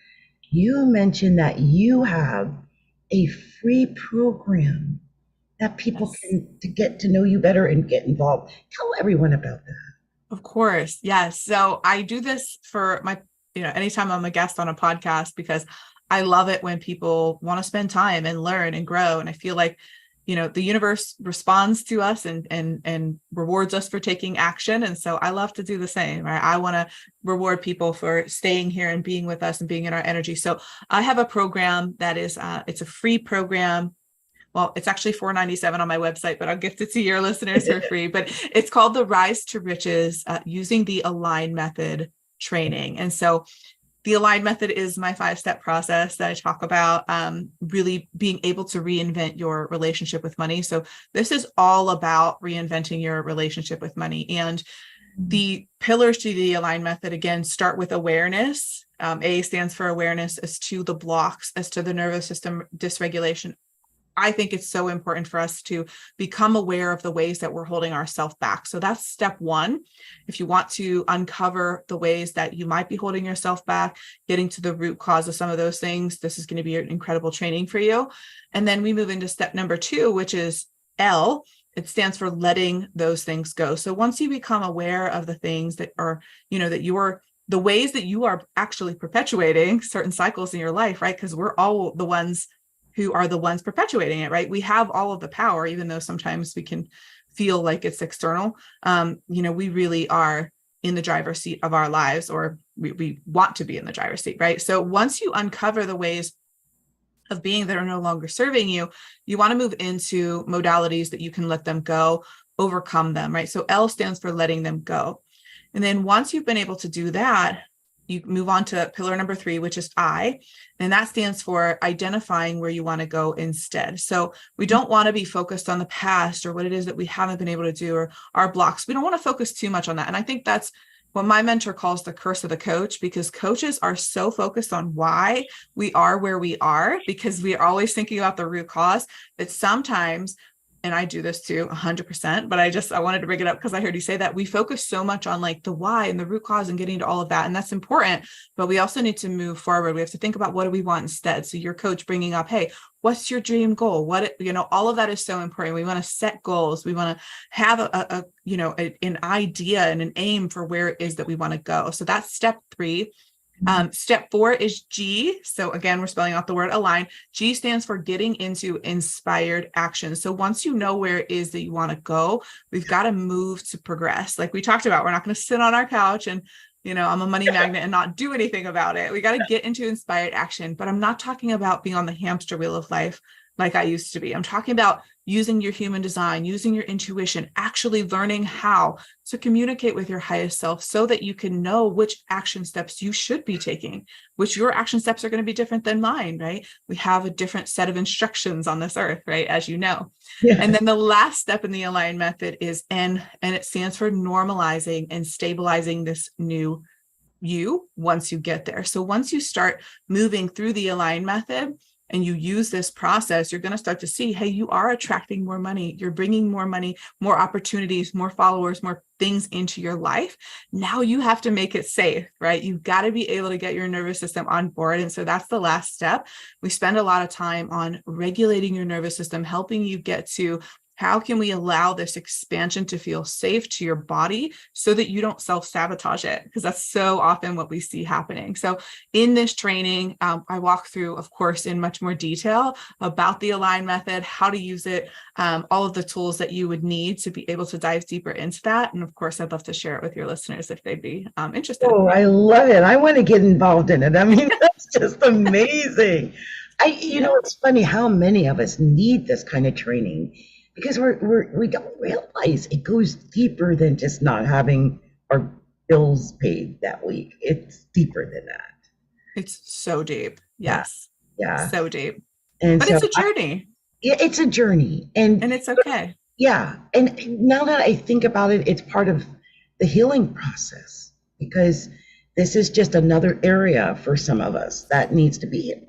you mentioned that you have a free program that people can to get to know you better and get involved. Tell everyone about that. Of course. Yes. So I do this for my, anytime I'm a guest on a podcast, because I love it when people want to spend time and learn and grow. And I feel like, the universe responds to us and rewards us for taking action. And so I love to do the same, right? I want to reward people for staying here and being with us and being in our energy. So I have a program that is, it's a free program. Well, it's actually $4.97 on my website, but I'll gift it to your listeners for free. But it's called the Rise to Riches using the Align Method training. And so the Align Method is my 5-step process that I talk about, really being able to reinvent your relationship with money. So this is all about reinventing your relationship with money. And the pillars to the Align Method, again, start with awareness. A stands for awareness as to the blocks, as to the nervous system dysregulation. I think it's so important for us to become aware of the ways that we're holding ourselves back. So that's step one. If you want to uncover the ways that you might be holding yourself back, getting to the root cause of some of those things, this is going to be an incredible training for you. And then we move into step number 2, which is L. It stands for letting those things go. So once you become aware of the things that are, the ways that you are actually perpetuating certain cycles in your life, right? Because we're all the ones who are the ones perpetuating it, right? We have all of the power, even though sometimes we can feel like it's external. We really are in the driver's seat of our lives, or we want to be in the driver's seat, right? So once you uncover the ways of being that are no longer serving you, you want to move into modalities that you can let them go, overcome them, right? So L stands for letting them go. And then once you've been able to do that, you move on to pillar number 3, which is I, and that stands for identifying where you want to go instead. So we don't want to be focused on the past or what it is that we haven't been able to do or our blocks. We don't want to focus too much on that. And I think that's what my mentor calls the curse of the coach, because coaches are so focused on why we are where we are, because we are always thinking about the root cause, that sometimes, and I do this too 100%, but I wanted to bring it up because I heard you say that we focus so much on like the why and the root cause and getting to all of that. And that's important, but we also need to move forward. We have to think about what do we want instead. So your coach bringing up, hey, what's your dream goal? All of that is so important. We want to set goals. We want to have an idea and an aim for where it is that we want to go. So that's step 3. Step 4 is G. So again, we're spelling out the word align. G stands for getting into inspired action. So once you know where it is that you want to go, we've got to move to progress. Like we talked about, we're not going to sit on our couch and, I'm a money magnet and not do anything about it. We got to get into inspired action, but I'm not talking about being on the hamster wheel of life like I used to be. I'm talking about using your human design, using your intuition, actually learning how to communicate with your highest self so that you can know which action steps you should be taking, which your action steps are going to be different than mine, right? We have a different set of instructions on this earth, right? As you know. Yeah. And then the last step in the Align Method is N, and it stands for normalizing and stabilizing this new you once you get there. So once you start moving through the Align Method, and you use this process, you're going to start to see, hey, you are attracting more money. You're bringing more money, more opportunities, more followers, more things into your life. Now you have to make it safe, right? You've got to be able to get your nervous system on board. And so that's the last step. We spend a lot of time on regulating your nervous system, helping you get to how can we allow this expansion to feel safe to your body so that you don't self-sabotage it? Because that's so often what we see happening. So in this training, I walk through, of course, in much more detail about the Align method, how to use it, all of the tools that you would need to be able to dive deeper into that. And of course, I'd love to share it with your listeners if they'd be interested. Oh, I love it. I want to get involved in it. I mean, that's just amazing. You know, it's funny how many of us need this kind of training because we don't realize it goes deeper than just not having our bills paid that week. It's deeper than that. It's so deep. Yes. Yeah. So deep. And but so it's a journey. It's a journey. And it's okay. Yeah. And now that I think about it, it's part of the healing process because this is just another area for some of us that needs to be healed.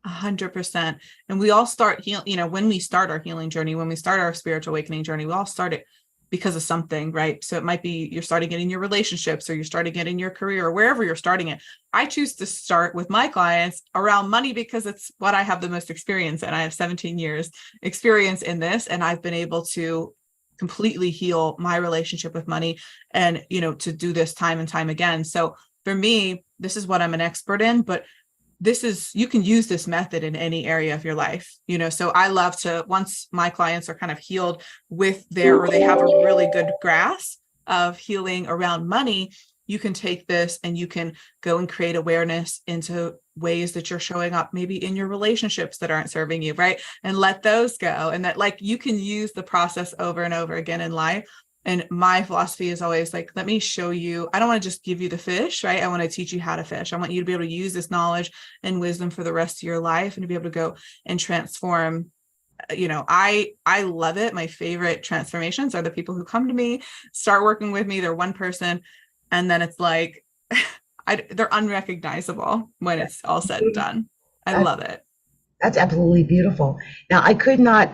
100%. And we all start when we start our healing journey, when we start our spiritual awakening journey, we all start it because of something, right? So it might be you're starting it in your relationships or you're starting it in your career or wherever you're starting it. I choose to start with my clients around money because it's what I have the most experience in. I have 17 years experience in this, and I've been able to completely heal my relationship with money and, to do this time and time again. So for me, this is what I'm an expert in, but you can use this method in any area of your life, so I love to, once my clients are kind of healed with or they have a really good grasp of healing around money, you can take this and you can go and create awareness into ways that you're showing up maybe in your relationships that aren't serving you, right? And let those go. And that you can use the process over and over again in life. And my philosophy is always let me show you, I don't want to just give you the fish, right? I want to teach you how to fish. I want you to be able to use this knowledge and wisdom for the rest of your life and to be able to go and transform. I love it. My favorite transformations are the people who come to me, start working with me. They're one person. And then it's they're unrecognizable when it's all said and done. I love it. That's absolutely beautiful. Now, I could not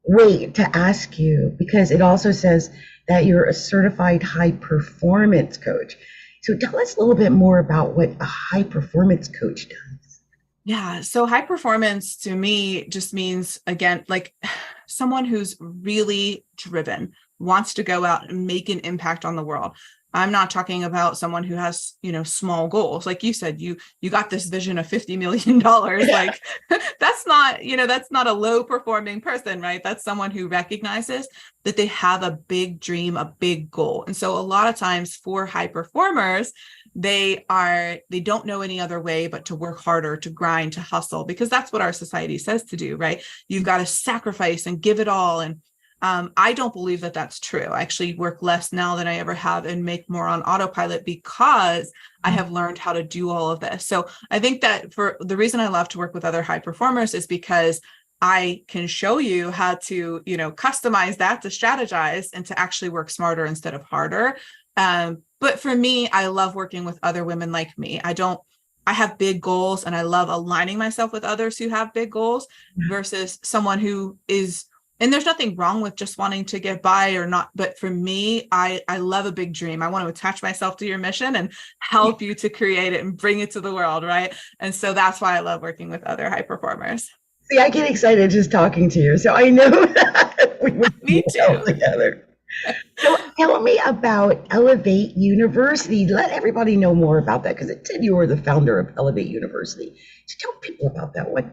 wait to ask you because it also says that you're a certified high performance coach. So tell us a little bit more about what a high performance coach does. Yeah. So high performance to me just means, again, someone who's really driven, wants to go out and make an impact on the world. I'm not talking about someone who has, small goals. Like you said, you got this vision of $50 million. That's not a low performing person, right? That's someone who recognizes that they have a big dream, a big goal. And so a lot of times for high performers, they don't know any other way but to work harder, to grind, to hustle, because that's what our society says to do, right? You've got to sacrifice and give it all. And I don't believe that that's true. I actually work less now than I ever have and make more on autopilot because I have learned how to do all of this. So I think that for the reason I love to work with other high performers is because I can show you how to, customize that, to strategize and to actually work smarter instead of harder. But for me, I love working with other women like me. I have big goals and I love aligning myself with others who have big goals versus someone who is. And there's nothing wrong with just wanting to get by or not. But for me, I love a big dream. I want to attach myself to your mission and help you to create it and bring it to the world, right? And so that's why I love working with other high performers. See, I get excited just talking to you. So I know that we would Me too. Together. So tell me about Elevate University. Let everybody know more about that because it said you were the founder of Elevate University. So tell people about that. What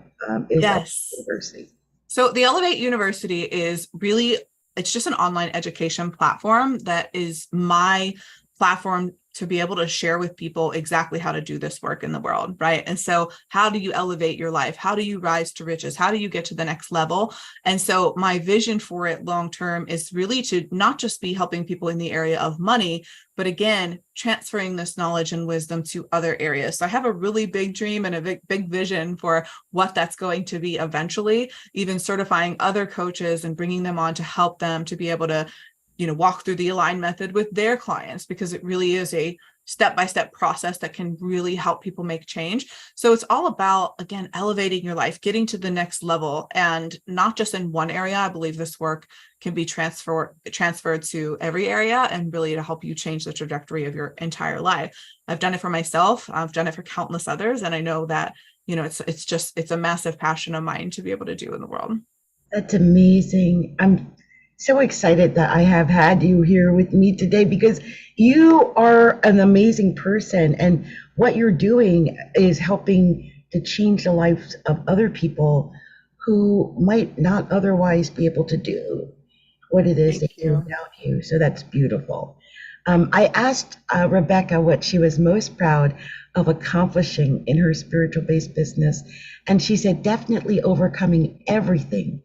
is Elevate University? So the Elevate University is really, it's just an online education platform that is my platform to be able to share with people exactly how to do this work in the world, right? And so how do you elevate your life? How do you rise to riches? How do you get to the next level? And so my vision for it long-term is really to not just be helping people in the area of money, but again, transferring this knowledge and wisdom to other areas. So I have a really big dream and a big vision for what that's going to be eventually, even certifying other coaches and bringing them on to help them to be able to walk through the Align method with their clients, because it really is a step-by-step process that can really help people make change. So it's all about, again, elevating your life, getting to the next level, and not just in one area. I believe this work can be transferred to every area and really to help you change the trajectory of your entire life. I've done it for myself. I've done it for countless others. And I know that, it's a massive passion of mine to be able to do in the world. That's amazing. I'm so excited that I have had you here with me today because you are an amazing person, and what you're doing is helping to change the lives of other people who might not otherwise be able to do what it is they Thank do you. without you. So that's beautiful. I asked Rebecca what she was most proud of accomplishing in her spiritual based business, and she said, definitely overcoming everything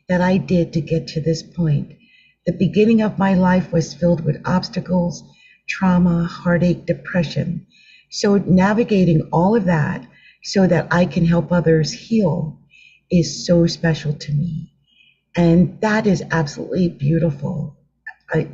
that I did to get to this point. The beginning of my life was filled with obstacles, trauma, heartache, depression. So navigating all of that so that I can help others heal is so special to me. And that is absolutely beautiful. I,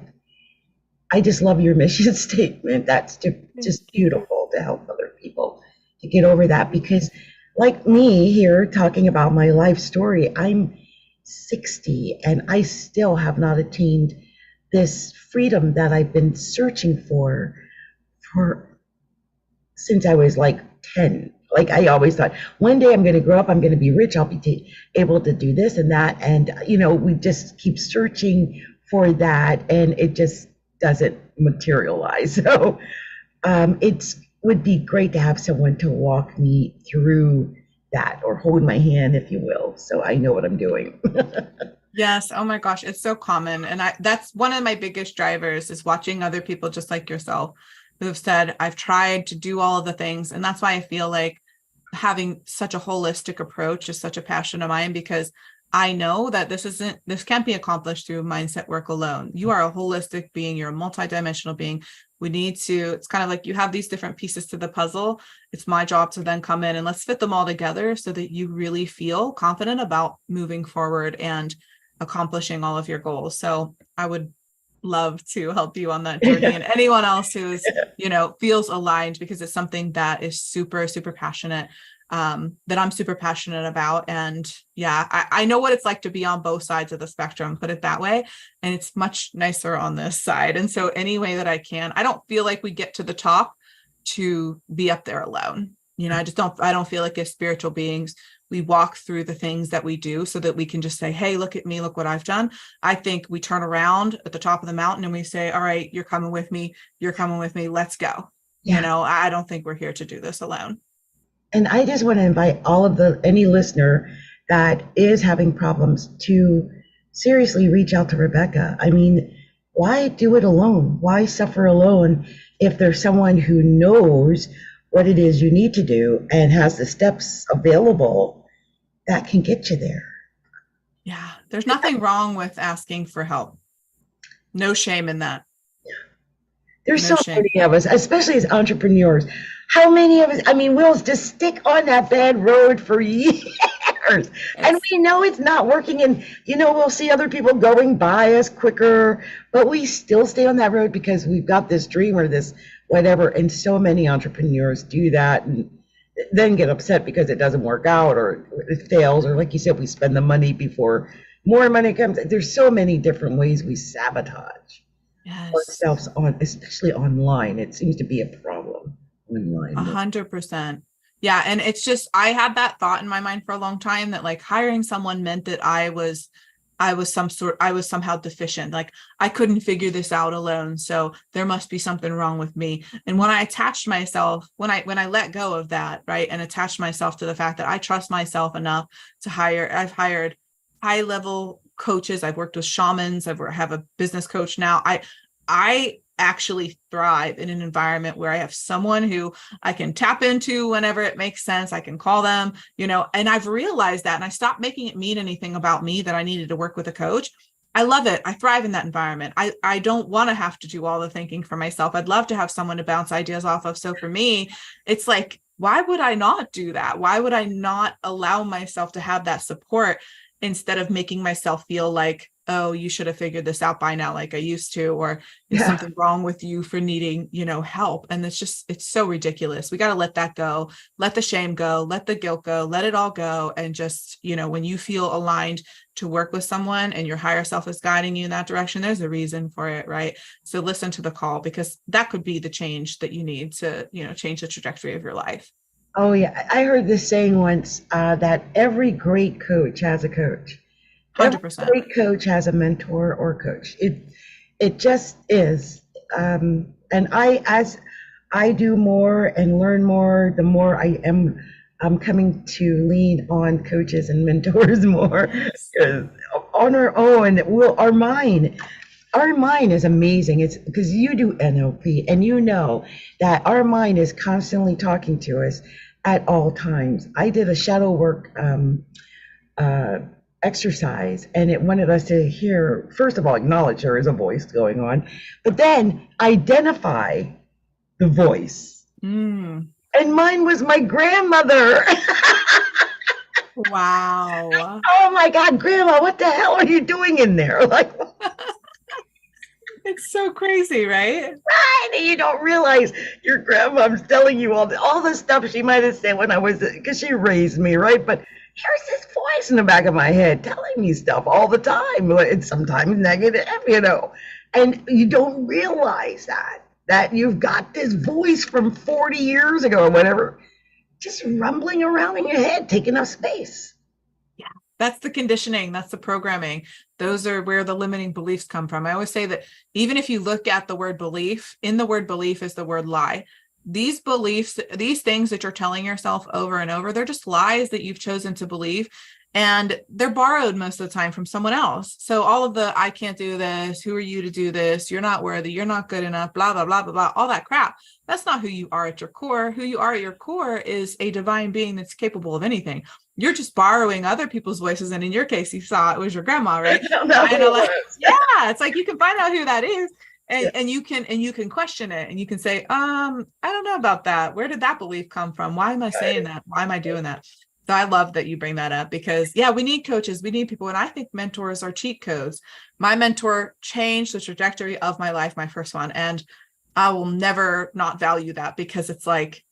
I just love your mission statement. That's Thank just you. beautiful to help other people to get over that because, like me here talking about my life story, I'm 60 and I still have not attained this freedom that I've been searching for since I was like 10. Like I always thought, one day I'm going to grow up, I'm going to be rich, I'll be able to do this and that. And, we just keep searching for that and it just doesn't materialize. So it would be great to have someone to walk me through that or hold my hand, if you will. So I know what I'm doing. Yes. Oh my gosh. It's so common. And that's one of my biggest drivers is watching other people just like yourself who have said, I've tried to do all of the things. And that's why I feel like having such a holistic approach is such a passion of mine because I know that this can't be accomplished through mindset work alone. You are a holistic being. You're a multidimensional being. It's kind of like you have these different pieces to the puzzle. It's my job to then come in and let's fit them all together so that you really feel confident about moving forward and accomplishing all of your goals. So I would love to help you on that journey and anyone else who's, feels aligned because it's something that is super, super passionate, that I'm super passionate about. And yeah, I know what it's like to be on both sides of the spectrum, put it that way. And it's much nicer on this side. And so any way that I can, I don't feel like we get to the top to be up there alone. I don't feel like as spiritual beings, we walk through the things that we do so that we can just say, hey, look at me, look what I've done. I think we turn around at the top of the mountain and we say, all right, you're coming with me, let's go. Yeah. I don't think we're here to do this alone. And I just want to invite any listener that is having problems to seriously reach out to Rebecca. I mean, why do it alone? Why suffer alone if there's someone who knows what it is you need to do and has the steps available that can get you there? Yeah, there's nothing wrong with asking for help. No shame in that. There's No so shame. many of us, especially as entrepreneurs. How many of us, I mean, we'll just stick on that bad road for years. And we know it's not working. And, we'll see other people going by us quicker, but we still stay on that road because we've got this dream or this whatever. And so many entrepreneurs do that and then get upset because it doesn't work out or it fails. Or, like you said, we spend the money before more money comes. There's so many different ways we sabotage Yes. ourselves especially online. It seems to be a problem online. 100%. Yeah. And it's just, I had that thought in my mind for a long time that like hiring someone meant that I was somehow deficient. Like I couldn't figure this out alone. So there must be something wrong with me. And when I attached myself, when I let go of that, right. And attached myself to the fact that I trust myself enough I've hired high level coaches. I've worked with shamans. I have a business coach now. I actually thrive in an environment where I have someone who I can tap into whenever it makes sense. I can call them, and I've realized that, and I stopped making it mean anything about me that I needed to work with a coach. I love it. I thrive in that environment. I don't want to have to do all the thinking for myself. I'd love to have someone to bounce ideas off of. So for me, it's like, why would I not do that? Why would I not allow myself to have that support instead of making myself feel like, oh, you should have figured this out by now, like I used to, or is something wrong with you for needing, help? And it's so ridiculous. We got to let that go, let the shame go, let the guilt go, let it all go. And just, when you feel aligned to work with someone and your higher self is guiding you in that direction, there's a reason for it, right? So listen to the call because that could be the change that you need to, change the trajectory of your life. Oh yeah, I heard this saying once that every great coach has a coach. Every 100%. great coach has a mentor or coach. It just is. And as I do more and learn more, the more I'm coming to lean on coaches and mentors more. Yes. 'Cause on our own, our mind is amazing. It's because you do NLP and you know that our mind is constantly talking to us at all times. I did a shadow work uh, exercise, and it wanted us to hear, first of all, acknowledge there is a voice going on, but then identify the voice. Mm. And mine was my grandmother. Wow. Oh my God, Grandma, what the hell are you doing in there? Like, It's so crazy, right? right, and you don't realize your grandma's telling you all the stuff she might have said when I was, because she raised me, right? But here's this voice in the back of my head telling me stuff all the time. It's sometimes negative, and you don't realize that you've got this voice from 40 years ago or whatever, just rumbling around in your head, taking up space. That's the conditioning. That's the programming. Those are where the limiting beliefs come from. I always say that even if you look at the word belief, in the word belief is the word lie. These beliefs, these things that you're telling yourself over and over, they're just lies that you've chosen to believe. And they're borrowed most of the time from someone else. So all of the, I can't do this, who are you to do this, you're not worthy, you're not good enough, blah, blah, blah, blah, blah, all that crap. That's not who you are at your core. Who you are at your core is a divine being that's capable of anything. You're just borrowing other people's voices. And in your case, you saw it was your grandma, right? Yeah, it's like you can find out who that is. And you can question it, and you can say, I don't know about that. Where did that belief come from? Why am I saying that? Why am I doing that? So I love that you bring that up, because we need coaches, we need people. And I think mentors are cheat codes. My mentor changed the trajectory of my life, my first one. And I will never not value that, because it's like,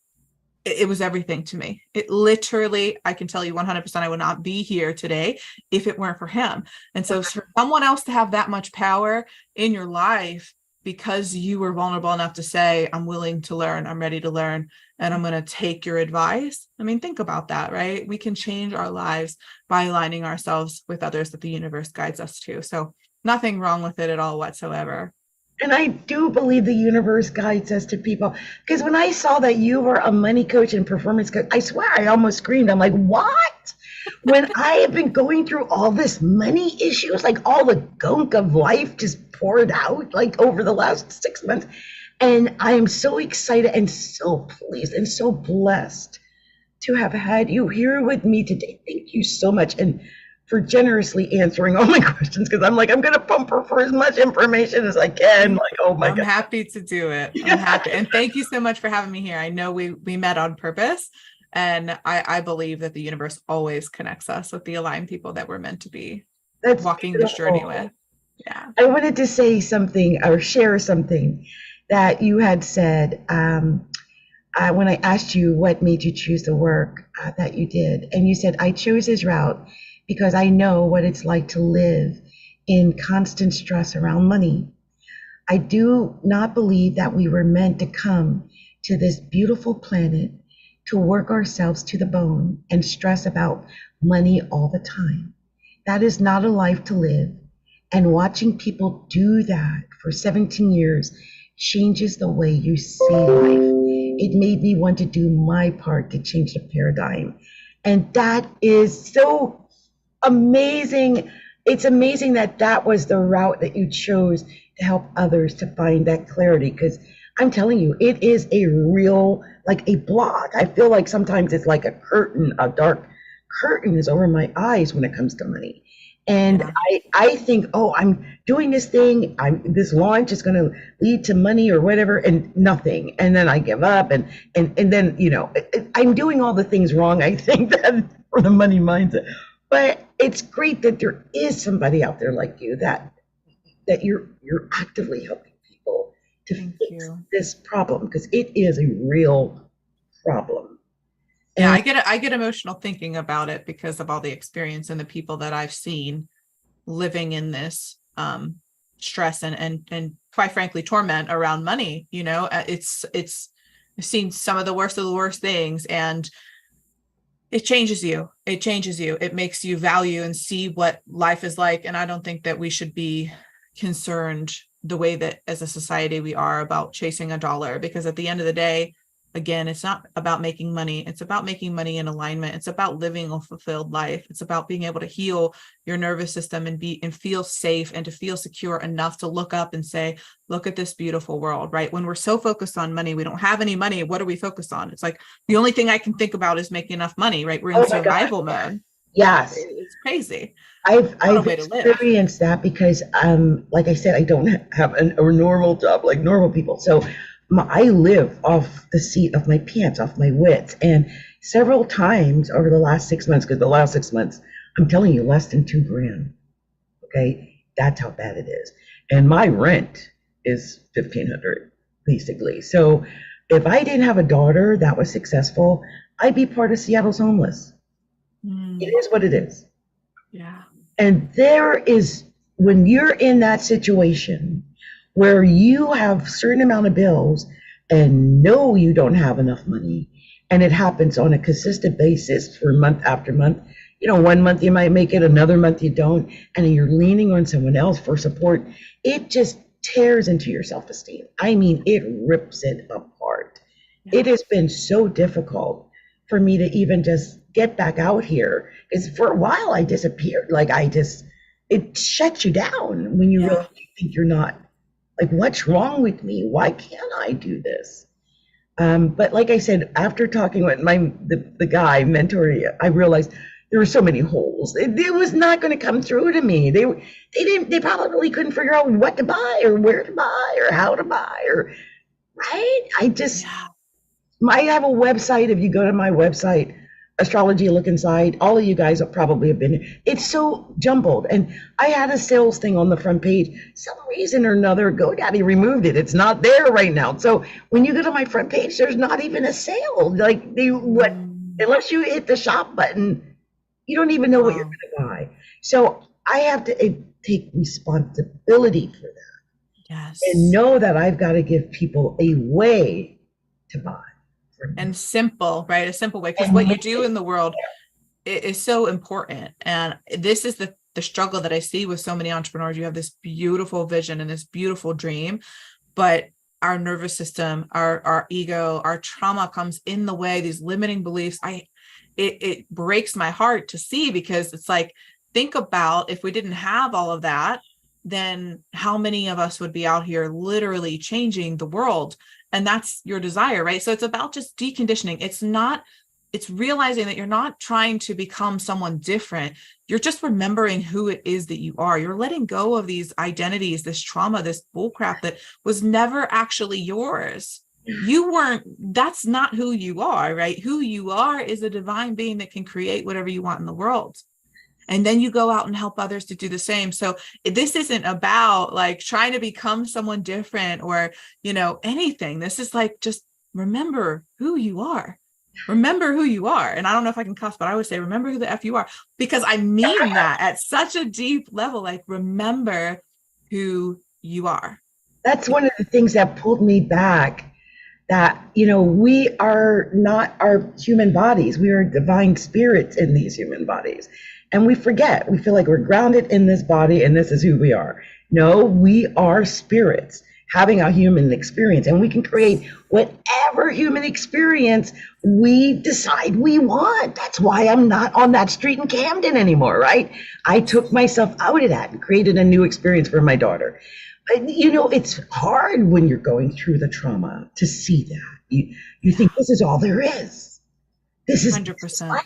it was everything to me. It literally, I can tell you 100%, I would not be here today if it weren't for him. And so for someone else to have that much power in your life, because you were vulnerable enough to say, I'm willing to learn, I'm ready to learn, and I'm going to take your advice. I mean, think about that, right? We can change our lives by aligning ourselves with others that the universe guides us to. So nothing wrong with it at all whatsoever. And I do believe the universe guides us to people. Because when I saw that you were a money coach and performance coach, I swear I almost screamed. I'm like, what? When I have been going through all this money issues, like all the gunk of life just poured out like over the last 6 months. And I am so excited and so pleased and so blessed to have had you here with me today. Thank you so much. And for generously answering all my questions, because I'm like, I'm going to pump her for as much information as I can. Like, oh my God. I'm happy to do it. I'm happy. And thank you so much for having me here. I know we met on purpose, and I believe that the universe always connects us with the aligned people that we're meant to be walking this journey with. Yeah. I wanted to say something or share something that you had said when I asked you what made you choose the work that you did. And you said, I chose this route because I know what it's like to live in constant stress around money. I do not believe that we were meant to come to this beautiful planet to work ourselves to the bone and stress about money all the time. That is not a life to live. And watching people do that for 17 years changes the way you see life. It made me want to do my part to change the paradigm. And that is so amazing. It's amazing that that was the route that you chose to help others to find that clarity. Because I'm telling you, it is a real, like a block. I feel like sometimes it's like a curtain, a dark curtain is over my eyes when it comes to money. And I think, oh, I'm doing this thing. This launch is going to lead to money or whatever, and nothing. And then I give up, and then I'm doing all the things wrong. I think that for the money mindset. But it's great that there is somebody out there like you that you're actively helping people to fix this problem, because it is a real problem. Yeah, I get emotional thinking about it because of all the experience and the people that I've seen living in this stress and quite frankly torment around money. I've seen some of the worst things, and It changes you. It changes you. It makes you value and see what life is like. And I don't think that we should be concerned the way that as a society we are about chasing a dollar, because at the end of the day, again, it's not about making money. It's about making money in alignment. It's about living a fulfilled life. It's about being able to heal your nervous system and feel safe and to feel secure enough to look up and say, look at this beautiful world, right? When we're so focused on money, we don't have any money. What are we focused on? It's like the only thing I can think about is making enough money, right? We're in survival mode. Yes. It's crazy. I've experienced that because, like I said, I don't have a normal job like normal people. So I live off the seat of my pants, off my wits. And several times over the last 6 months, because the last 6 months, I'm telling you, less than $2,000. Okay. That's how bad it is. And my rent is $1,500 basically. So if I didn't have a daughter that was successful, I'd be part of Seattle's homeless. It is what it is. Yeah. And when you're in that situation where you have a certain amount of bills and know you don't have enough money, and it happens on a consistent basis for month after month, 1 month you might make it, another month you don't, and you're leaning on someone else for support, it just tears into your self-esteem. I mean, it rips it apart. Yeah. It has been so difficult for me to even just get back out here, because for a while I disappeared. It shuts you down when you really think you're not, like, what's wrong with me? Why can't I do this? But like I said, after talking with the guy mentoring, I realized there were so many holes. It was not going to come through to me. They probably couldn't figure out what to buy or where to buy or how to buy, or right. I have a website. If you go to my website, Astrology, look inside. All of you guys probably have been. It's so jumbled. And I had a sales thing on the front page. Some reason or another, GoDaddy removed it. It's not there right now. So when you go to my front page, there's not even a sale. Unless you hit the shop button, you don't even know what you're going to buy. So I have to take responsibility for that. Yes. And know that I've got to give people a way to buy. And simple, right? A simple way, because what you do in the world is so important. And this is the struggle that I see with so many entrepreneurs. You have this beautiful vision and this beautiful dream, but our nervous system, our ego, our trauma comes in the way, these limiting beliefs. It breaks my heart to see, because it's like, think about if we didn't have all of that, then how many of us would be out here literally changing the world? And that's your desire, right? So it's about just deconditioning. It's realizing that you're not trying to become someone different. You're just remembering who it is that you are. You're letting go of these identities, this trauma, this bullcrap that was never actually yours. That's not who you are, right? Who you are is a divine being that can create whatever you want in the world. And then you go out and help others to do the same. So this isn't about like trying to become someone different or, anything. This is like, just remember who you are. Remember who you are. And I don't know if I can cuss, but I would say, remember who the F you are, because I mean that at such a deep level, like, remember who you are. That's one of the things that pulled me back, that, we are not our human bodies. We are divine spirits in these human bodies. And we forget. We feel like we're grounded in this body and this is who we are. No, we are spirits having a human experience, and we can create whatever human experience we decide we want. That's why I'm not on that street in Camden anymore, right? I took myself out of that and created a new experience for my daughter. But, it's hard when you're going through the trauma to see that. You think this is all there is. This is 100%.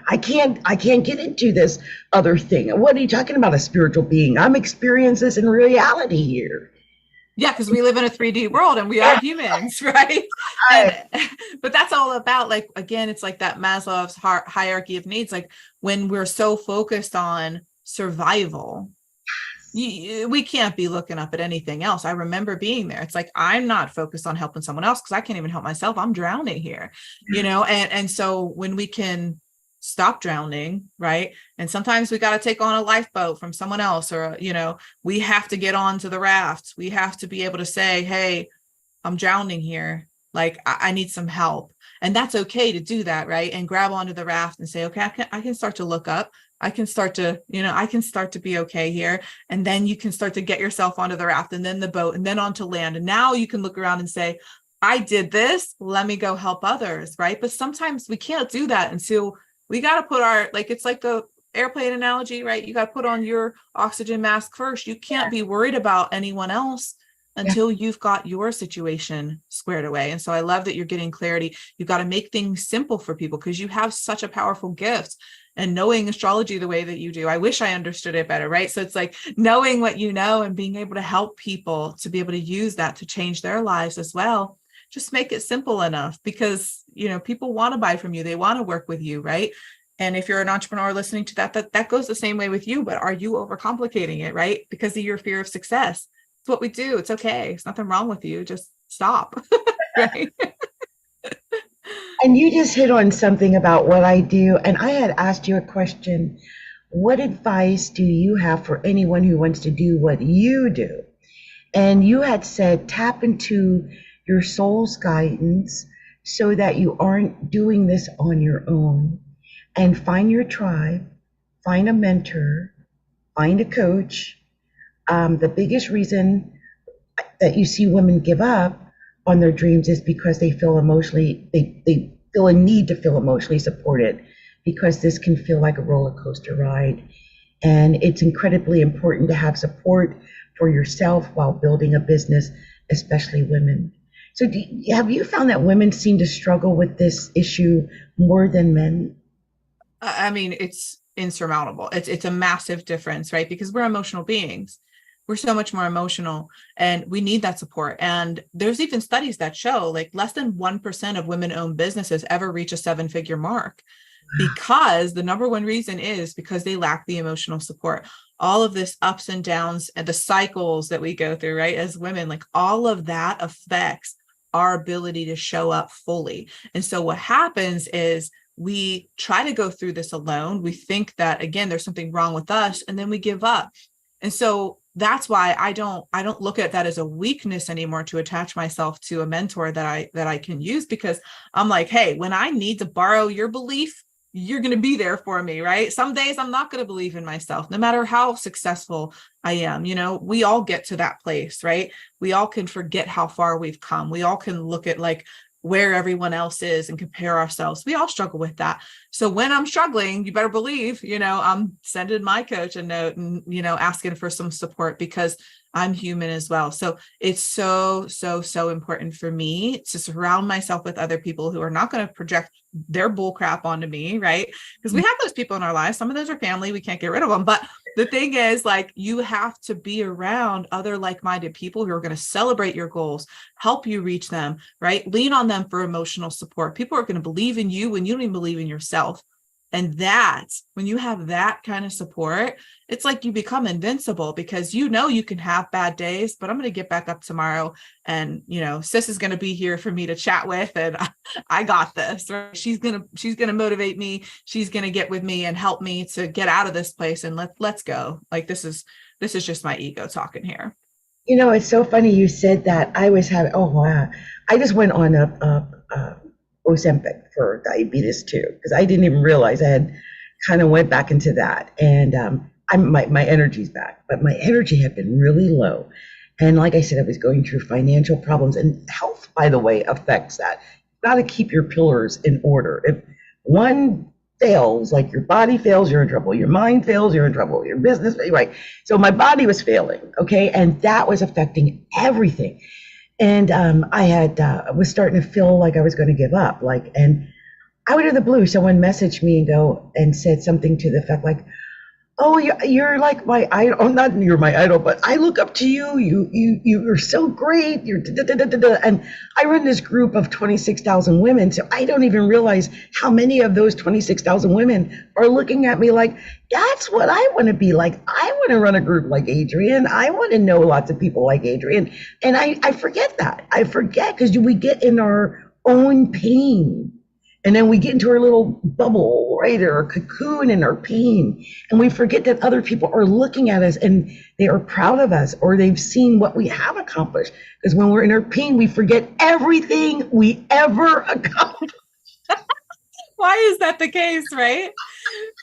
I can't get into this other thing. What are you talking about, a spiritual being? I'm experiencing this in reality here. Yeah, because we live in a 3D world and we are humans, right? But that's all about, like, again, it's like that Maslow's hierarchy of needs. Like, when we're so focused on survival, we can't be looking up at anything else. I remember being there. It's like, I'm not focused on helping someone else because I can't even help myself. I'm drowning here, and so when we can stop drowning, right? And sometimes we got to take on a lifeboat from someone else, or, we have to get onto the raft. We have to be able to say, hey, I'm drowning here. like I need some help. And that's okay to do that, right? And grab onto the raft and say, okay, I can start to look up. I can start to, I can start to be okay here. And then you can start to get yourself onto the raft and then the boat and then onto land. And now you can look around and say, I did this, let me go help others, right? But sometimes we can't do that until we got to put it's like the airplane analogy, right? You got to put on your oxygen mask first. You can't be worried about anyone else until you've got your situation squared away. And so I love that you're getting clarity. You've got to make things simple for people because you have such a powerful gift. And knowing astrology the way that you do, I wish I understood it better, right? So it's like knowing what you know and being able to help people to be able to use that to change their lives as well. Just make it simple enough because, people want to buy from you. They want to work with you, right? And if you're an entrepreneur listening to that goes the same way with you, but are you overcomplicating it, right? Because of your fear of success. It's what we do. It's okay. There's nothing wrong with you. Just stop, right? And you just hit on something about what I do. And I had asked you a question. What advice do you have for anyone who wants to do what you do? And you had said, tap into your soul's guidance so that you aren't doing this on your own, and find your tribe, find a mentor, find a coach. The biggest reason that you see women give up on their dreams is because they feel they feel a need to feel emotionally supported, because this can feel like a roller coaster ride. And it's incredibly important to have support for yourself while building a business, especially women. So have you found that women seem to struggle with this issue more than men? I mean, it's insurmountable. It's a massive difference, right? Because we're emotional beings. We're so much more emotional and we need that support. And there's even studies that show like less than 1% of women-owned businesses ever reach a 7-figure mark, because the number one reason is because they lack the emotional support. All of this ups and downs and the cycles that we go through, right? As women, like all of that affects our ability to show up fully. And so what happens is we try to go through this alone. We think that, again, there's something wrong with us, and then we give up. And so that's why I don't look at that as a weakness anymore to attach myself to a mentor that I can use, because I'm like, hey, when I need to borrow your belief, you're going to be there for me, right? Some days I'm not going to believe in myself, no matter how successful I am. We all get to that place, right? We all can forget how far we've come. We all can look at like where everyone else is and compare ourselves. We all struggle with that. So when I'm struggling, you better believe, I'm sending my coach a note and, asking for some support, because I'm human as well. So it's so, so, so important for me to surround myself with other people who are not going to project their bull crap onto me, right? Because we have those people in our lives. Some of those are family. We can't get rid of them. But the thing is, like, you have to be around other like-minded people who are going to celebrate your goals, help you reach them, right? Lean on them for emotional support. People are going to believe in you when you don't even believe in yourself. And when you have that kind of support, it's like you become invincible, because you can have bad days, but I'm going to get back up tomorrow, and sis is going to be here for me to chat with, and I got this. Right? She's going to motivate me. She's going to get with me and help me to get out of this place, and let's go. Like, this is just my ego talking here. It's so funny you said that. I was having, oh wow, I just went on a Ozempic for diabetes too, because I didn't even realize I had kind of went back into that, and my energy's back, but my energy had been really low, and like I said, I was going through financial problems, and health, by the way, affects that. You've got to keep your pillars in order. If one fails, like your body fails, you're in trouble. Your mind fails, you're in trouble. Your business, right? So my body was failing, okay, and that was affecting everything. And I was starting to feel like I was going to give up, and out of the blue, someone messaged me and said something to the effect like, "Oh, you're like my idol. Oh, not you're my idol, but I look up to you. You're so great. You're da, da, da, da, da." And I run this group of 26,000 women, so I don't even realize how many of those 26,000 women are looking at me like, that's what I want to be like. I want to run a group like Adrienne. I want to know lots of people like Adrienne. And I forget that. I forget, because we get in our own pain. And then we get into our little bubble, right, or a cocoon in our pain. And we forget that other people are looking at us and they are proud of us, or they've seen what we have accomplished. Because when we're in our pain, we forget everything we ever accomplished. Why is that the case, right?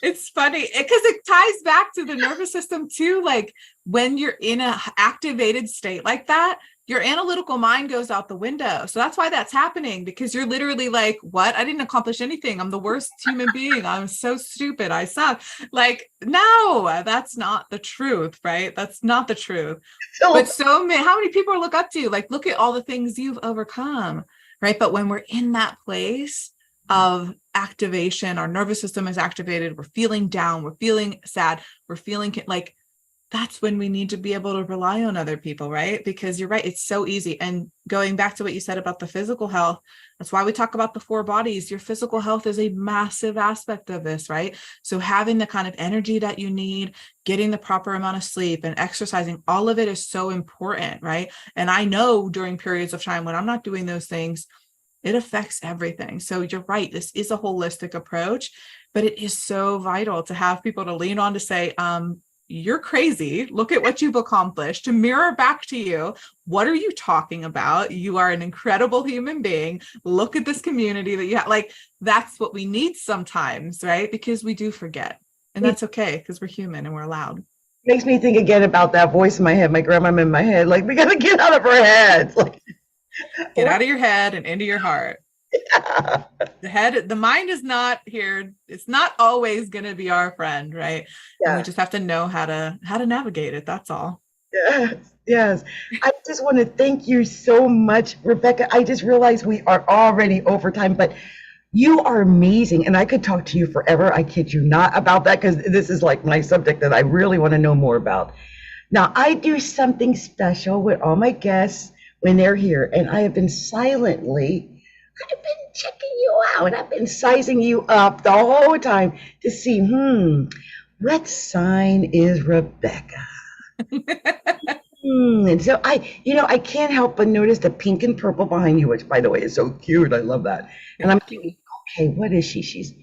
It's funny because it ties back to the nervous system too. Like when you're in an activated state like that, your analytical mind goes out the window. So that's why that's happening, because you're literally like, what? I didn't accomplish anything. I'm the worst human being. I'm so stupid. I suck. Like, no, that's not the truth, right? That's not the truth. But so many, how many people look up to you? Like, look at all the things you've overcome, right? But when we're in that place of activation, our nervous system is activated, we're feeling down, we're feeling sad, we're feeling like, that's when we need to be able to rely on other people, right? Because you're right, it's so easy. And going back to what you said about the physical health, that's why we talk about the 4 bodies. Your physical health is a massive aspect of this, right? So having the kind of energy that you need, getting the proper amount of sleep and exercising, all of it is so important, right? And I know during periods of time when I'm not doing those things, it affects everything. So you're right, this is a holistic approach, but it is so vital to have people to lean on to say, you're crazy. Look at what you've accomplished, to mirror back to you. What are you talking about? You are an incredible human being. Look at this community that you have. Like, that's what we need sometimes, right? Because we do forget. And that's okay, because we're human and we're allowed. Makes me think again about that voice in my head, my grandma in my head. Like, we got to get out of our heads. Like, get out of your head and into your heart. Yeah. The mind is not here. It's not always going to be our friend, right? Yeah. And we just have to know how to navigate it. That's all. Yes. I just want to thank you so much, Rebekah. I just realized we are already over time, but you are amazing. And I could talk to you forever. I kid you not about that, because this is like my subject that I really want to know more about. Now, I do something special with all my guests when they're here, and I have been I've been checking you out. I've been sizing you up the whole time to see, what sign is Rebekah? And so I can't help but notice the pink and purple behind you, which, by the way, is so cute. I love that. And I'm thinking, okay, what is she? She's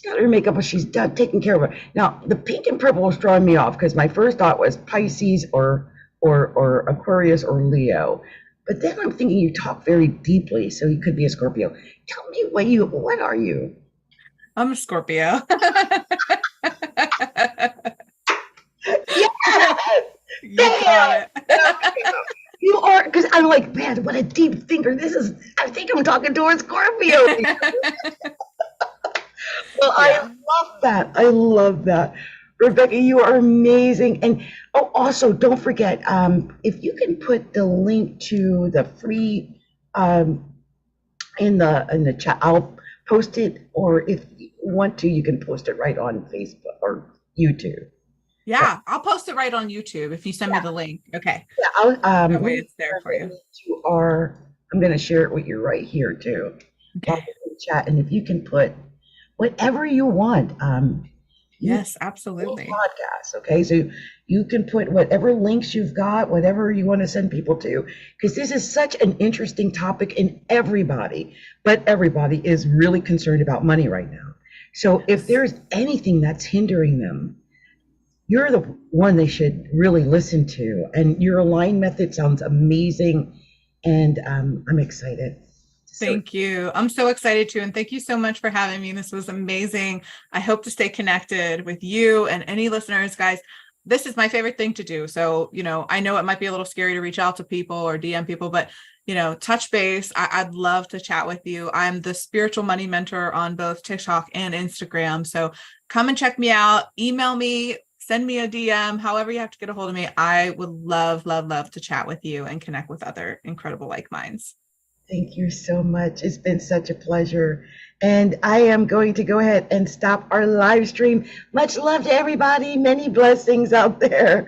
got her makeup, but she's done taking care of her. Now, the pink and purple was drawing me off because my first thought was Pisces or Aquarius or Leo. But then I'm thinking you talk very deeply, so you could be a Scorpio. Tell me what are you? I'm a Scorpio. Yes! You got it. You are, because I'm like, man, what a deep thinker. I think I'm talking to a Scorpio. Well, yeah. I love that. Rebekah, you are amazing. And also don't forget, if you can put the link to the free in the chat, I'll post it, or if you want to, you can post it right on Facebook or YouTube. Yeah, I'll post it right on YouTube if you send me the link. Okay. Yeah, that way it's there for you. I'm going to share it with you right here too. Okay. Chat, and if you can put whatever you want. Yes, absolutely. Podcast, okay? So you can put whatever links you've got, whatever you want to send people to, because this is such an interesting topic, and everybody is really concerned about money right now. So if there's anything that's hindering them, you're the one they should really listen to. And your align method sounds amazing, and I'm excited. Thank you. I'm so excited too. And thank you so much for having me. This was amazing. I hope to stay connected with you and any listeners, guys. This is my favorite thing to do. So, I know it might be a little scary to reach out to people or DM people, but, touch base. I'd love to chat with you. I'm the spiritual money mentor on both TikTok and Instagram. So come and check me out. Email me, send me a DM, however you have to get a hold of me. I would love, love, love to chat with you and connect with other incredible like minds. Thank you so much. It's been such a pleasure. And I am going to go ahead and stop our live stream. Much love to everybody. Many blessings out there.